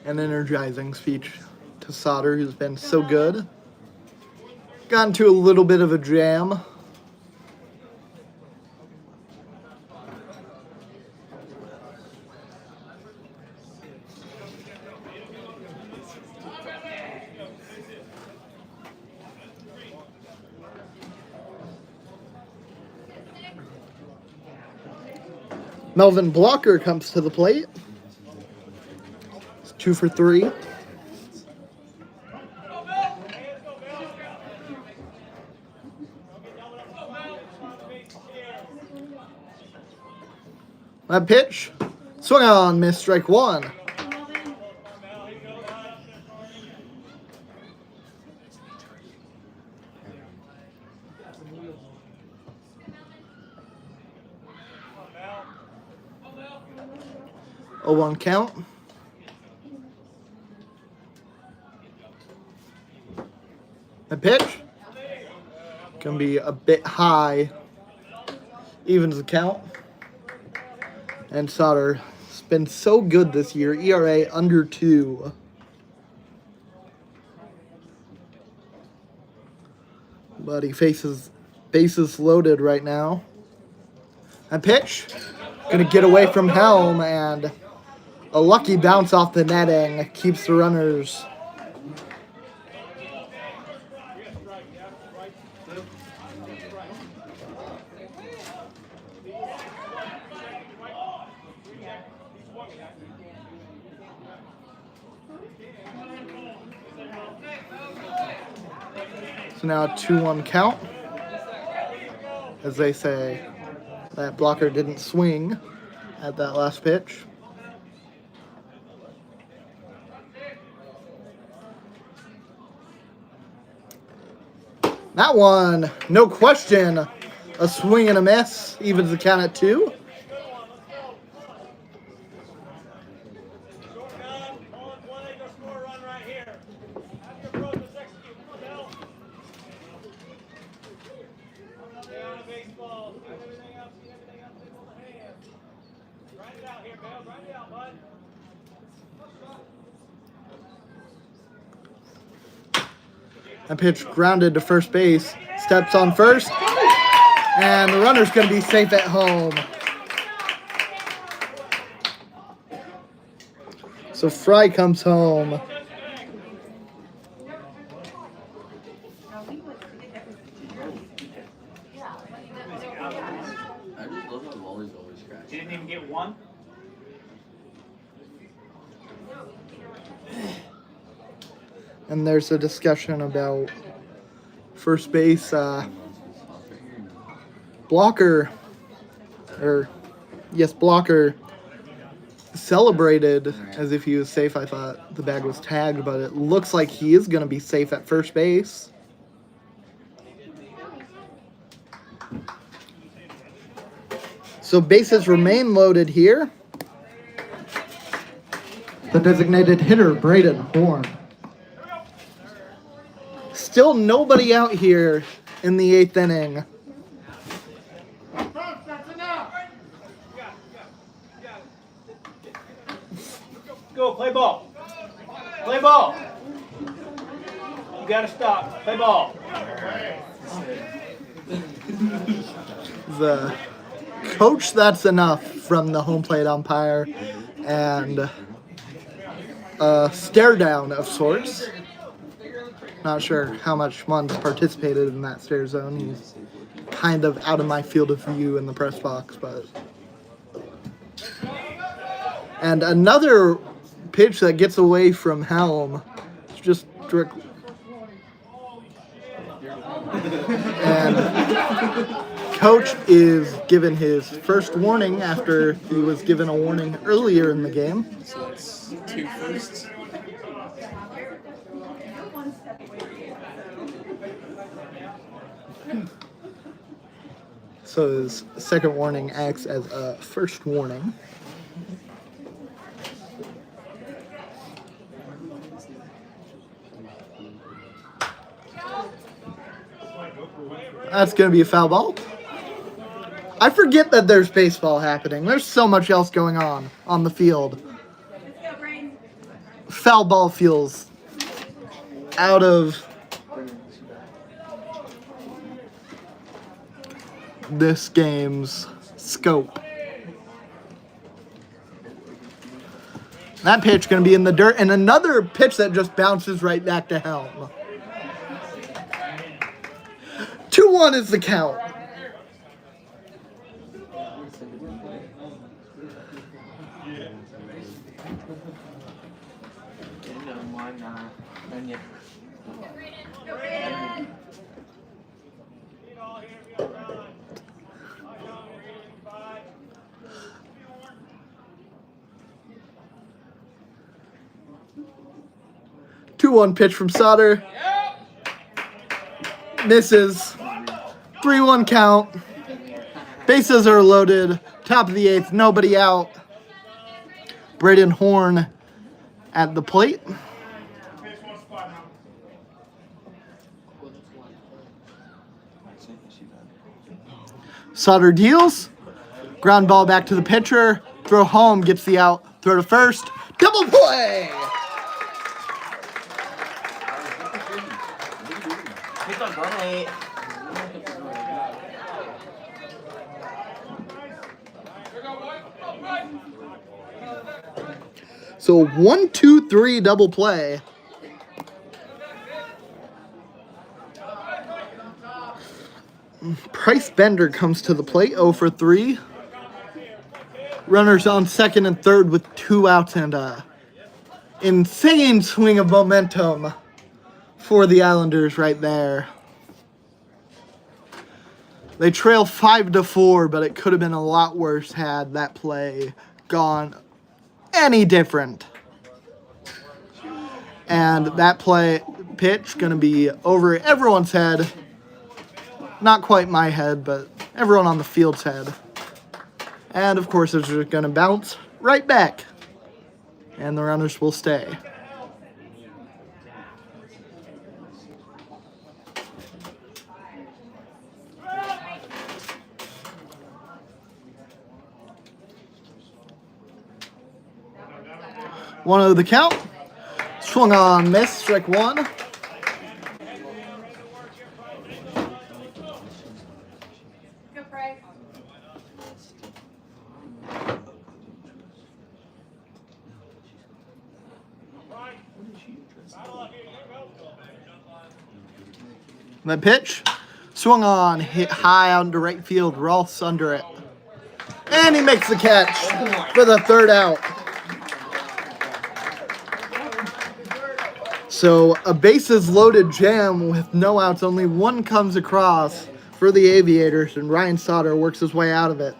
an energizing speech to Sauter, who's been so good. Got into a little bit of a jam. Melvin Blocker comes to the plate. It's 2 for 3. That pitch, swung on, missed, strike 1. Melvin. 0-1 count. The pitch, gonna be a bit high, evens the count. And Sauter's been so good this year, ERA under 2. But he faces bases loaded right now. A pitch, gonna get away from Helm, and a lucky bounce off the netting keeps the runners. So now a 2-1 count. As they say, that blocker didn't swing at that last pitch. That one, no question, a swing and a miss, evens the count at 2. That pitch grounded to first base, steps on first, and the runner's going to be safe at home. So Fry comes home. I just love how Wally's always scratching. He didn't even get one. And there's a discussion about first base. Blocker, Blocker celebrated as if he was safe. I thought the bag was tagged, but it looks like he is going to be safe at first base. So bases remain loaded here. The designated hitter, Braden Horn. Still nobody out here in the 8th inning. Go, play ball. Play ball. You gotta stop. Play ball. The coach, that's enough from the home plate umpire, and a stare down of sorts. Not sure how much Mun's participated in that stare zone. He's kind of out of my field of view in the press box, but. And another pitch that gets away from Helm. It's just directly. And coach is given his first warning after he was given a warning earlier in the game. So that's 2 firsts. So his second warning acts as a first warning. That's going to be a foul ball. I forget that there's baseball happening. There's so much else going on the field. Let's go, Braden. Foul ball feels out of this game's scope. That pitch going to be in the dirt, and another pitch that just bounces right back to Helm. 2-1 is the count. Go, Braden. Two-one pitch from Sauter. Misses. 3-1 count. Bases are loaded. Top of the 8th. Nobody out. Braden Horn at the plate. Sauter deals. Ground ball back to the pitcher. Throw home. Gets the out. Throw to first. Double play! So 1, 2, 3 double play. Price Bender comes to the plate, 0 for 3. Runners on second and third with 2 outs and a insane swing of momentum for the Islanders right there. They trail 5-4, but it could have been a lot worse had that play gone any different. And that pitch going to be over everyone's head. Not quite my head, but everyone on the field's head. And of course, it's just going to bounce right back. And the runners will stay. One of the count. Swung on, miss, strike one. Go, Price. That pitch. Swung on, hit high out into right field. Rolf's under it. And he makes the catch for the third out. So a bases loaded jam with no outs. Only one comes across for the Aviators, and Ryan Sauter works his way out of it.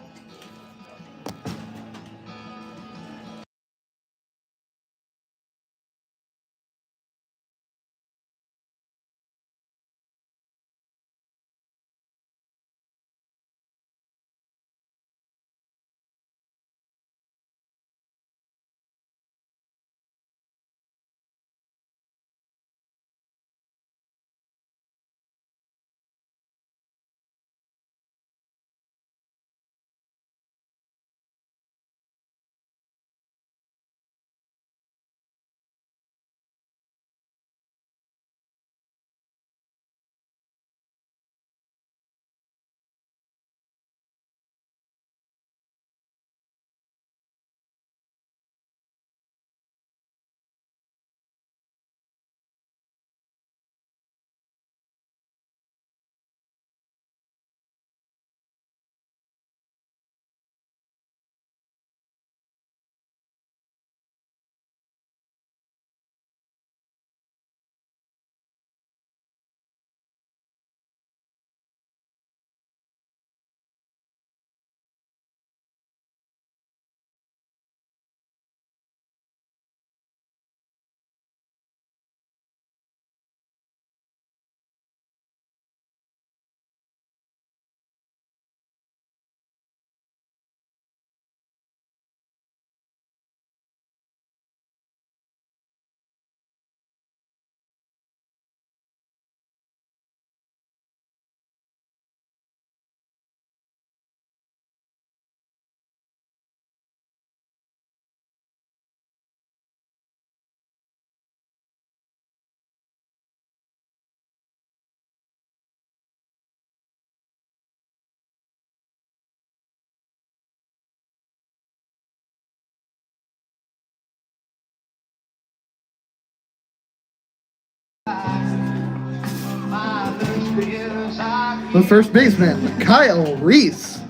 The first baseman, Kyle Reese.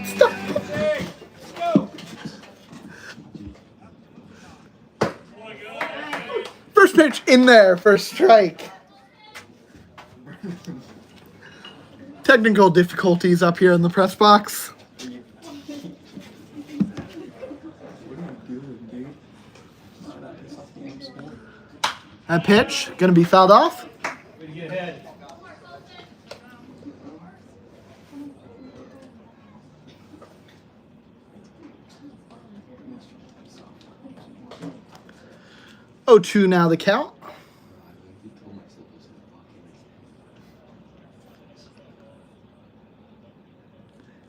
Stop. First pitch in there for strike. Technical difficulties up here in the press box. That pitch gonna be fouled off. Way to get ahead. Oh, 2 now the count.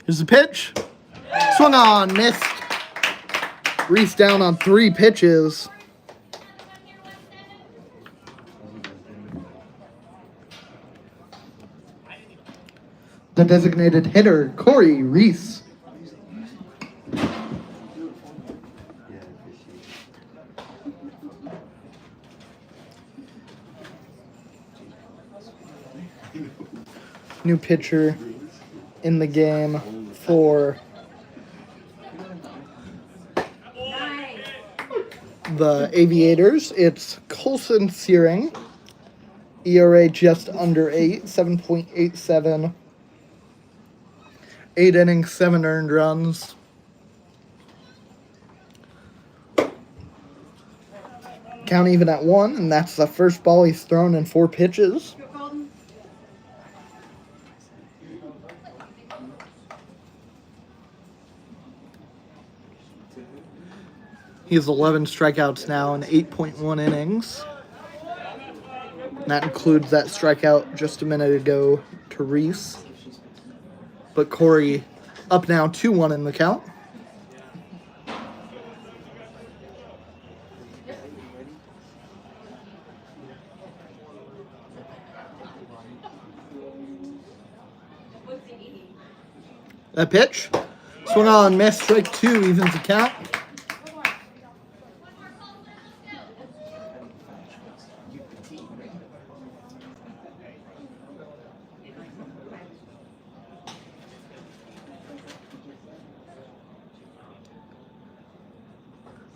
Here's the pitch. Swung on, missed. Reese down on 3 pitches. The designated hitter, Corey Reese. New pitcher in the game for the Aviators. It's Colson Searing. ERA just under 8, 7.87. 8 innings, 7 earned runs. Count even at 1, and that's the first ball he's thrown in 4 pitches. He has 11 strikeouts now in 8.1 innings. And that includes that strikeout just a minute ago to Reese. But Corey up now 2-1 in the count. That pitch. Swung on, missed, strike 2, evens the count.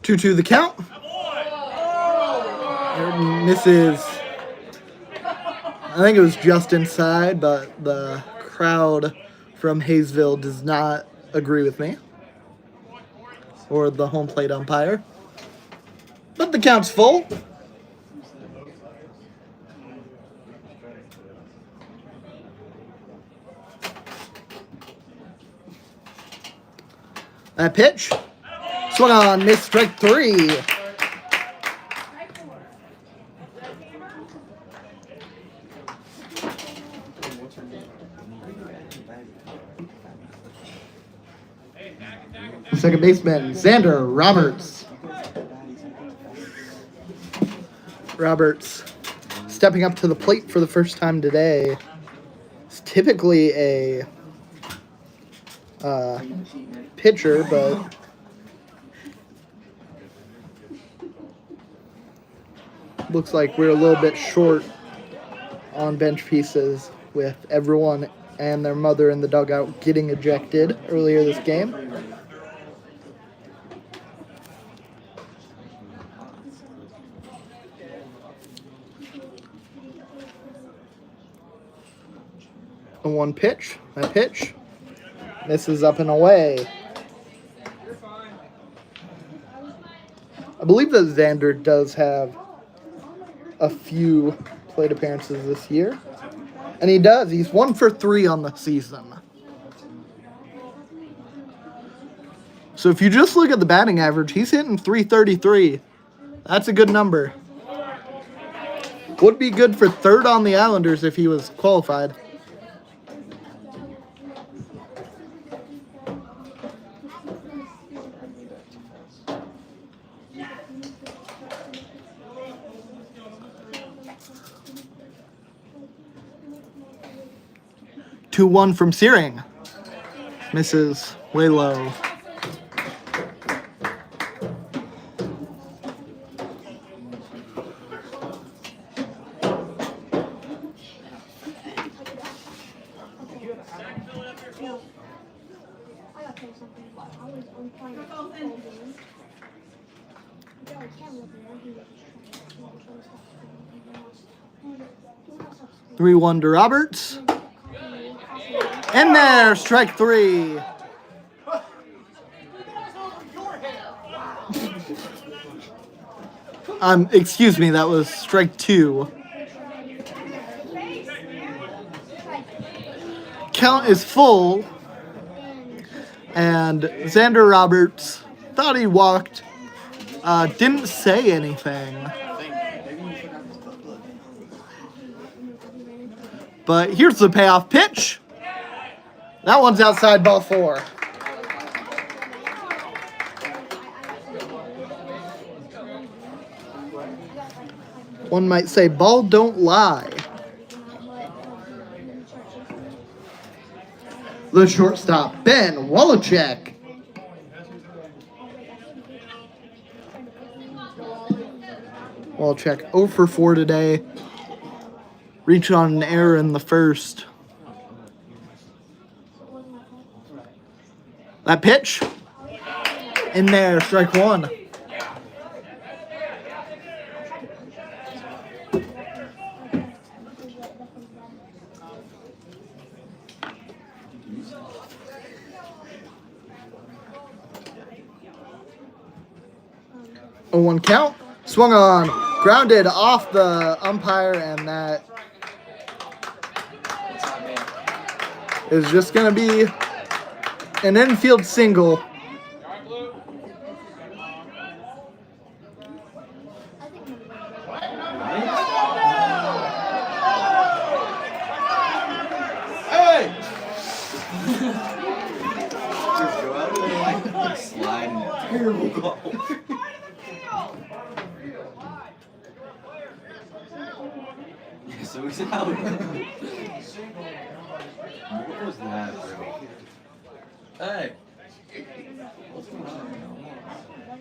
Two the count. Misses. I think it was just inside, but the crowd from Haysville does not agree with me. Or the home plate umpire. But the count's full. That pitch. Swung on, missed, strike 3. Second baseman, Xander Roberts. Roberts stepping up to the plate for the first time today. It's typically a pitcher, but looks like we're a little bit short on bench pieces with everyone and their mother in the dugout getting ejected earlier this game. The one pitch, that pitch, misses up and away. I believe that Xander does have a few plate appearances this year. And he does. He's 1 for 3 on the season. So if you just look at the batting average, he's hitting .333. That's a good number. Would be good for third on the Islanders if he was qualified. Two 1 from Searing. Misses way low. Three 1 to Roberts. In there, strike 3. Excuse me, that was strike 2. Count is full, and Xander Roberts thought he walked, didn't say anything. But here's the payoff pitch. That one's outside, ball 4. One might say, ball don't lie. The shortstop, Ben Wallachek. Wallachek 0 for 4 today. Reach on an error in the first. That pitch. In there, strike 1. A 1 count. Swung on. Grounded off the umpire, and that is just going to be an infield single. Hey! Just go out there like slide in a terrible goal. So he's out. What was that, bro? Hey! What's going on?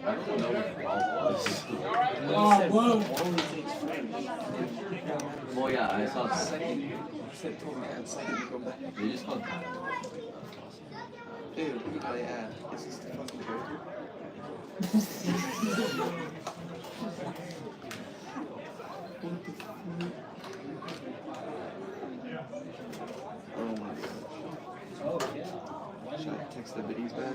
I don't know what the ball was. Well, yeah, I saw that. They just called that. Dude, we gotta add. Is this the fucking character? Takes the biddies back.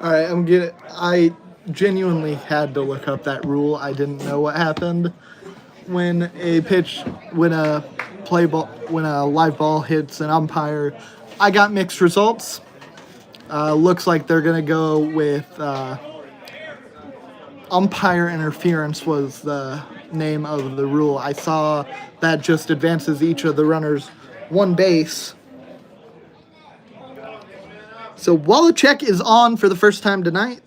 All right, I genuinely had to look up that rule. I didn't know what happened when when a live ball hits an umpire. I got mixed results. Looks like they're gonna go with umpire interference was the name of the rule. I saw that just advances each of the runners one base. So Wallachek is on for the first time tonight.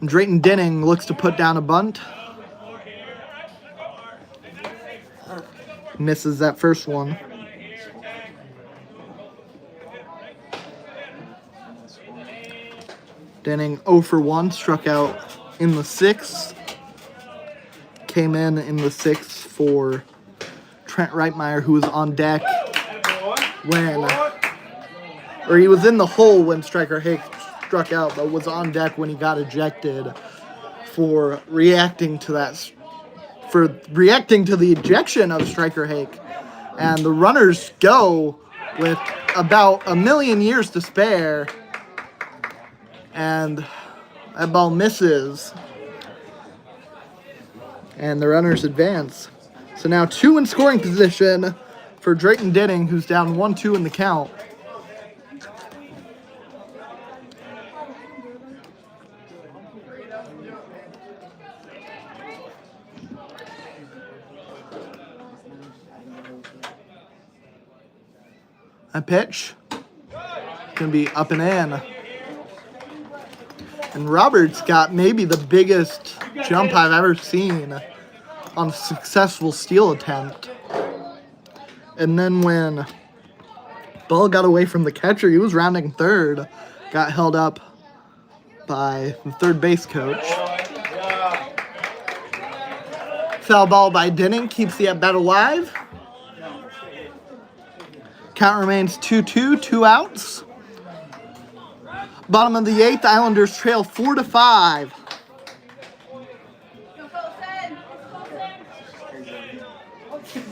Drayton Denning looks to put down a bunt. Misses that first one. Denning 0 for 1, struck out in the sixth. Came in the sixth for Trent Reitmeyer, who was on deck he was in the hole when Striker Hake struck out, but was on deck when he got ejected for reacting to the ejection of Striker Hake. And the runners go with about a million years to spare. And that ball misses. And the runners advance. So now 2 in scoring position for Drayton Denning, who's down 1-2 in the count. A pitch. Gonna be up and in. And Roberts got maybe the biggest jump I've ever seen on a successful steal attempt. And then when ball got away from the catcher, he was rounding third. Got held up by the third base coach. Foul ball by Denning keeps the at-bat alive. Count remains 2-2, 2 outs. Bottom of the eighth, Islanders trail 4-5. Go Colson.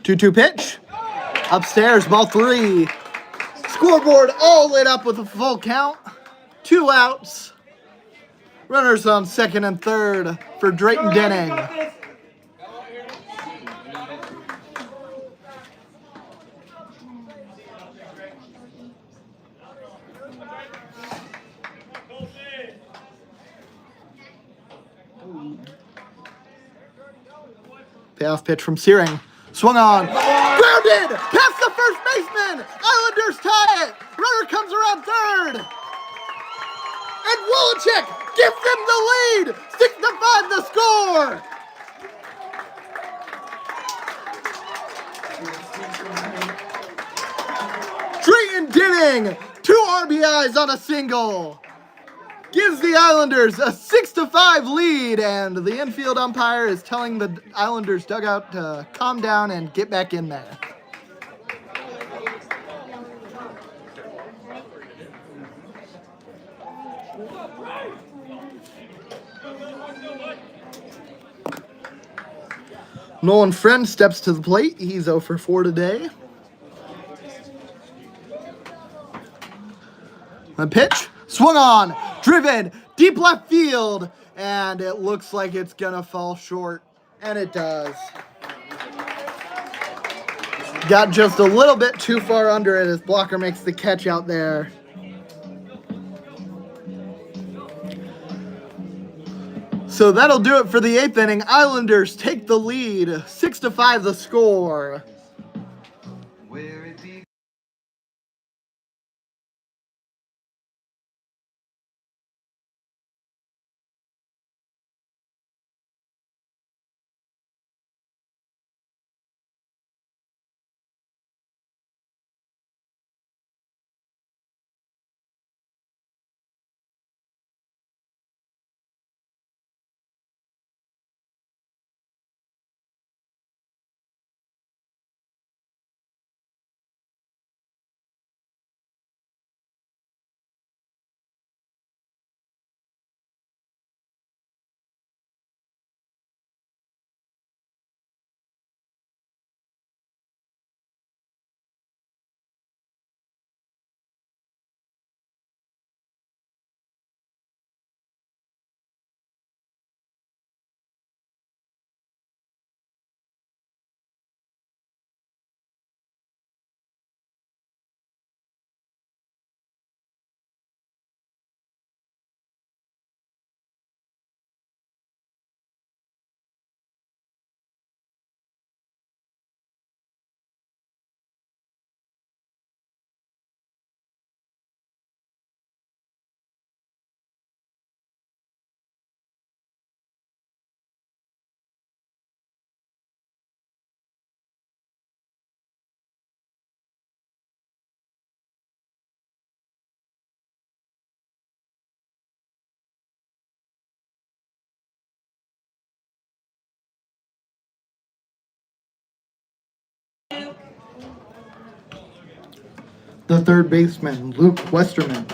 2-2 pitch. Upstairs, ball 3. Scoreboard all lit up with a full count. 2 outs. Runners on second and third for Drayton Denning. Payoff pitch from Searing. Swung on. Grounded! Past the first baseman! Islanders tie it! Runner comes around third! And Wallachek gives them the lead! 6-5 the score! Drayton Denning, 2 RBIs on a single. Gives the Islanders a 6-5 lead, and the infield umpire is telling the Islanders dugout to calm down and get back in there. Nolan Friend steps to the plate. He's 0 for 4 today. A pitch, swung on, driven, deep left field, and it looks like it's gonna fall short, and it does. Got just a little bit too far under it as blocker makes the catch out there. So that'll do it for the 8th inning. Islanders take the lead, 6-5 the score. the third baseman, Luke Westerman.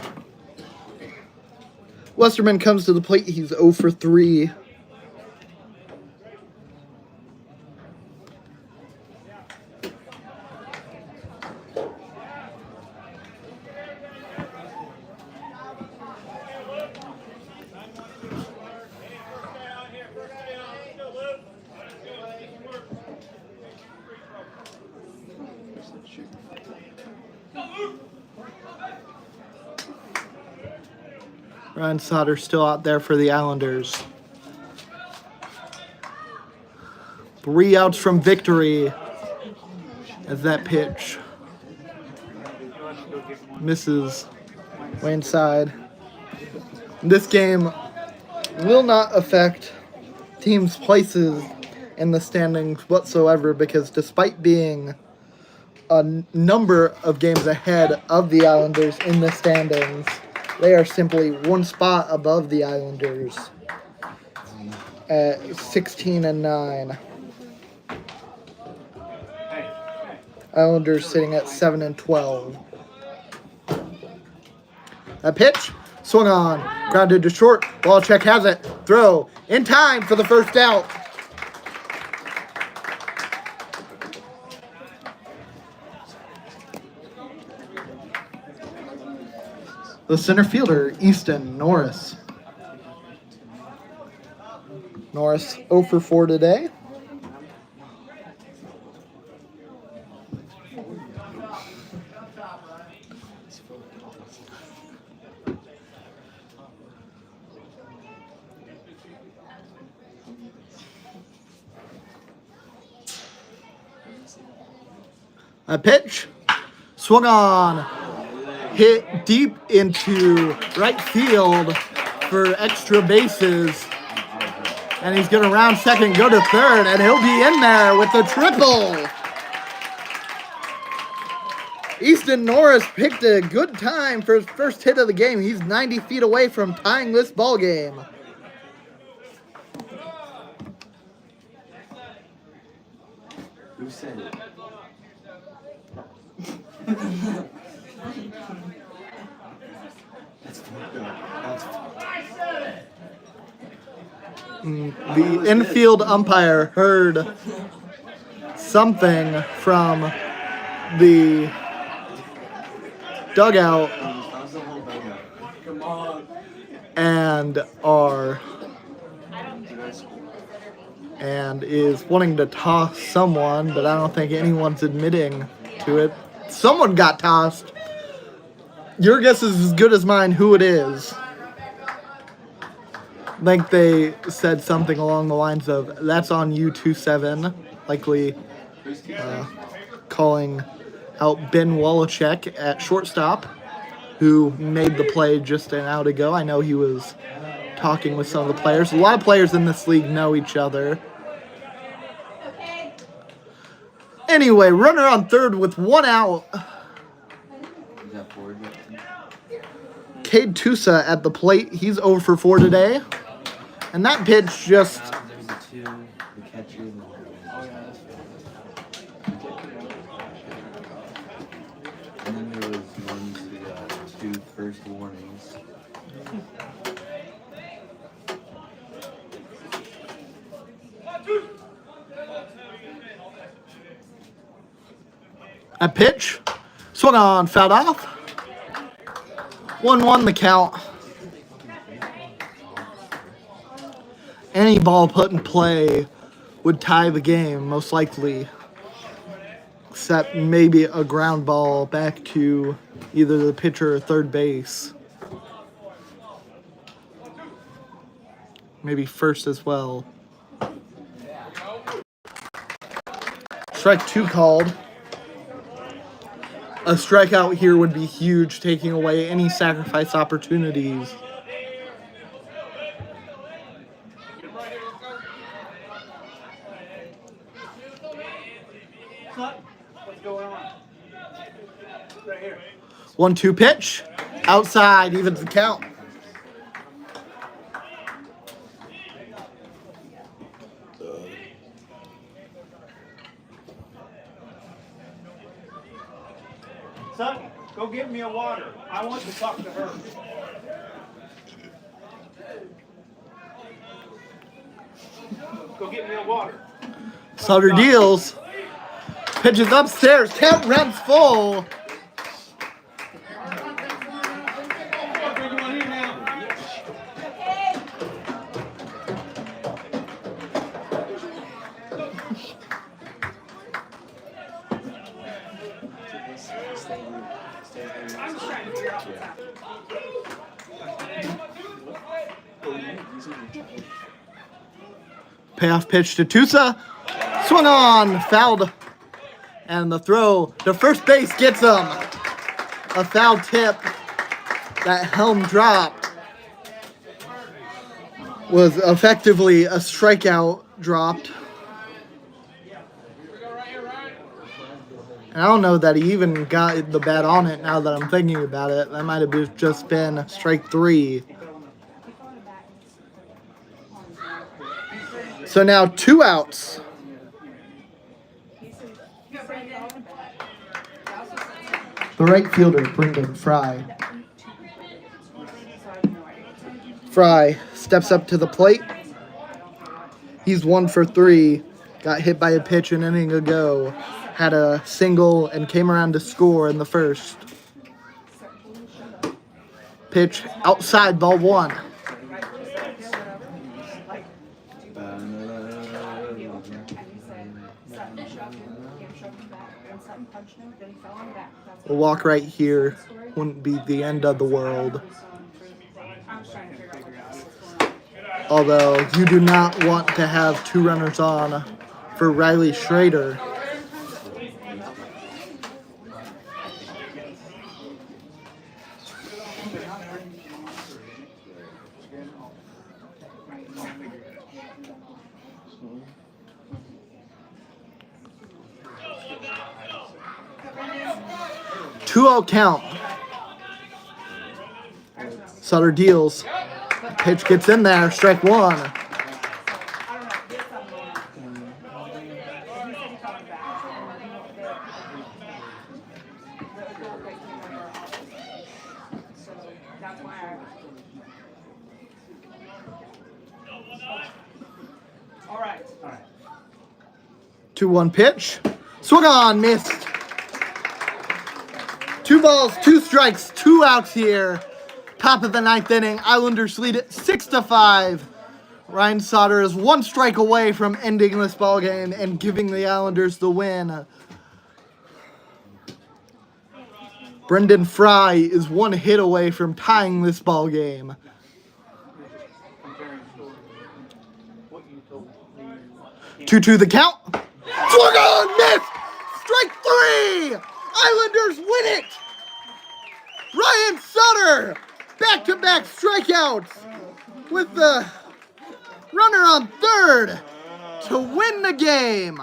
Westerman comes to the plate. He's 0 for 3. Ryan Sauter still out there for the Islanders. 3 outs from victory as that pitch misses way inside. This game will not affect teams' places in the standings whatsoever because despite being a number of games ahead of the Islanders in the standings, they are simply 1 spot above the Islanders at 16-9. Islanders sitting at 7-12. A pitch, swung on, grounded to short. Wallcheck has it. Throw in time for the first out. The center fielder, Easton Norris. Norris 0 for 4 today. A pitch, swung on, hit deep into right field for extra bases. And he's going to round second, go to third, and he'll be in there with the triple. Easton Norris picked a good time for his first hit of the game. He's 90 feet away from tying this ball game. Who said it? That's fucked up. The infield umpire heard something from the dugout How's the whole dugout? Come on. and is wanting to toss someone, but I don't think anyone's admitting to it. Someone got tossed. Your guess is as good as mine who it is. I think they said something along the lines of, that's on you 2-7, likely calling out Ben Wallachek at shortstop, who made the play just an out ago. I know he was talking with some of the players. A lot of players in this league know each other. Anyway, runner on third with 1 out. Is that forward? Cade Tusa at the plate. He's 0 for 4 today. And that pitch just... There's a 2, the catcher, and the and then there was ones who got 2 first warnings. A pitch. Swung on, fouled off. 1-1 the count. Any ball put in play would tie the game, most likely. Except maybe a ground ball back to either the pitcher or third base. Maybe first as well. Strike 2 called. A strikeout here would be huge, taking away any sacrifice opportunities. What's going on? Right here. 1-2 pitch. Outside, evens the count. Son, Go get me a water. I want to talk to her. Go get me a water. Sutter deals. Pitches upstairs. Count runs full. Bring him on here now. I'm just trying to figure out what's happening. Payoff pitch to Tusa. Swung on. Fouled. And the throw to first base gets him. A foul tip. That helm drop was effectively a strikeout dropped. And I don't know that he even got the bat on it now that I'm thinking about it. That might have just been strike 3. So now 2 outs. Go, Brandon. The right fielder, Brendan Fry. Fry steps up to the plate. He's 1 for 3. Got hit by a pitch an inning ago. Had a single and came around to score in the first. Pitch outside, ball 1. A walk right here wouldn't be the end of the world. Although you do not want to have 2 runners on for Riley Schrader. Go, 2-0 count. Sutter deals. Pitch gets in there. Strike 1. All right. 2-1 pitch. Swung on, missed. 2 balls, 2 strikes, 2 outs here. Top of the 9th inning. Islanders lead it 6-5. Ryan Sauter is 1 strike away from ending this ball game and giving the Islanders the win. Brendan Fry is 1 hit away from tying this ball game. Two the count. Swung on, missed. Strike 3. Islanders win it. Ryan Sutter, back-to-back strikeouts with the runner on third to win the game.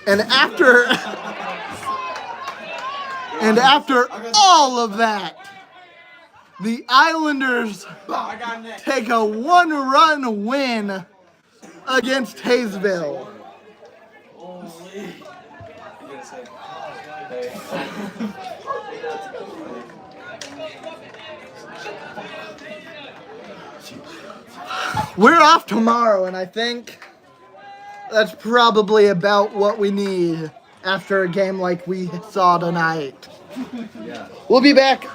And after all of that, the Islanders take a 1-run win against Haysville. We're off tomorrow, and I think that's probably about what we need after a game like we saw tonight. We'll be back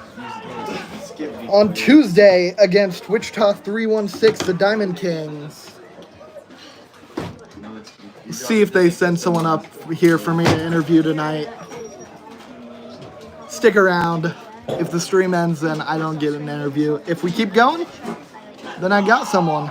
on Tuesday against Wichita 316, the Diamond Kings. See if they send someone up here for me to interview tonight. Stick around. If the stream ends, then I don't get an interview. If we keep going, then I got someone.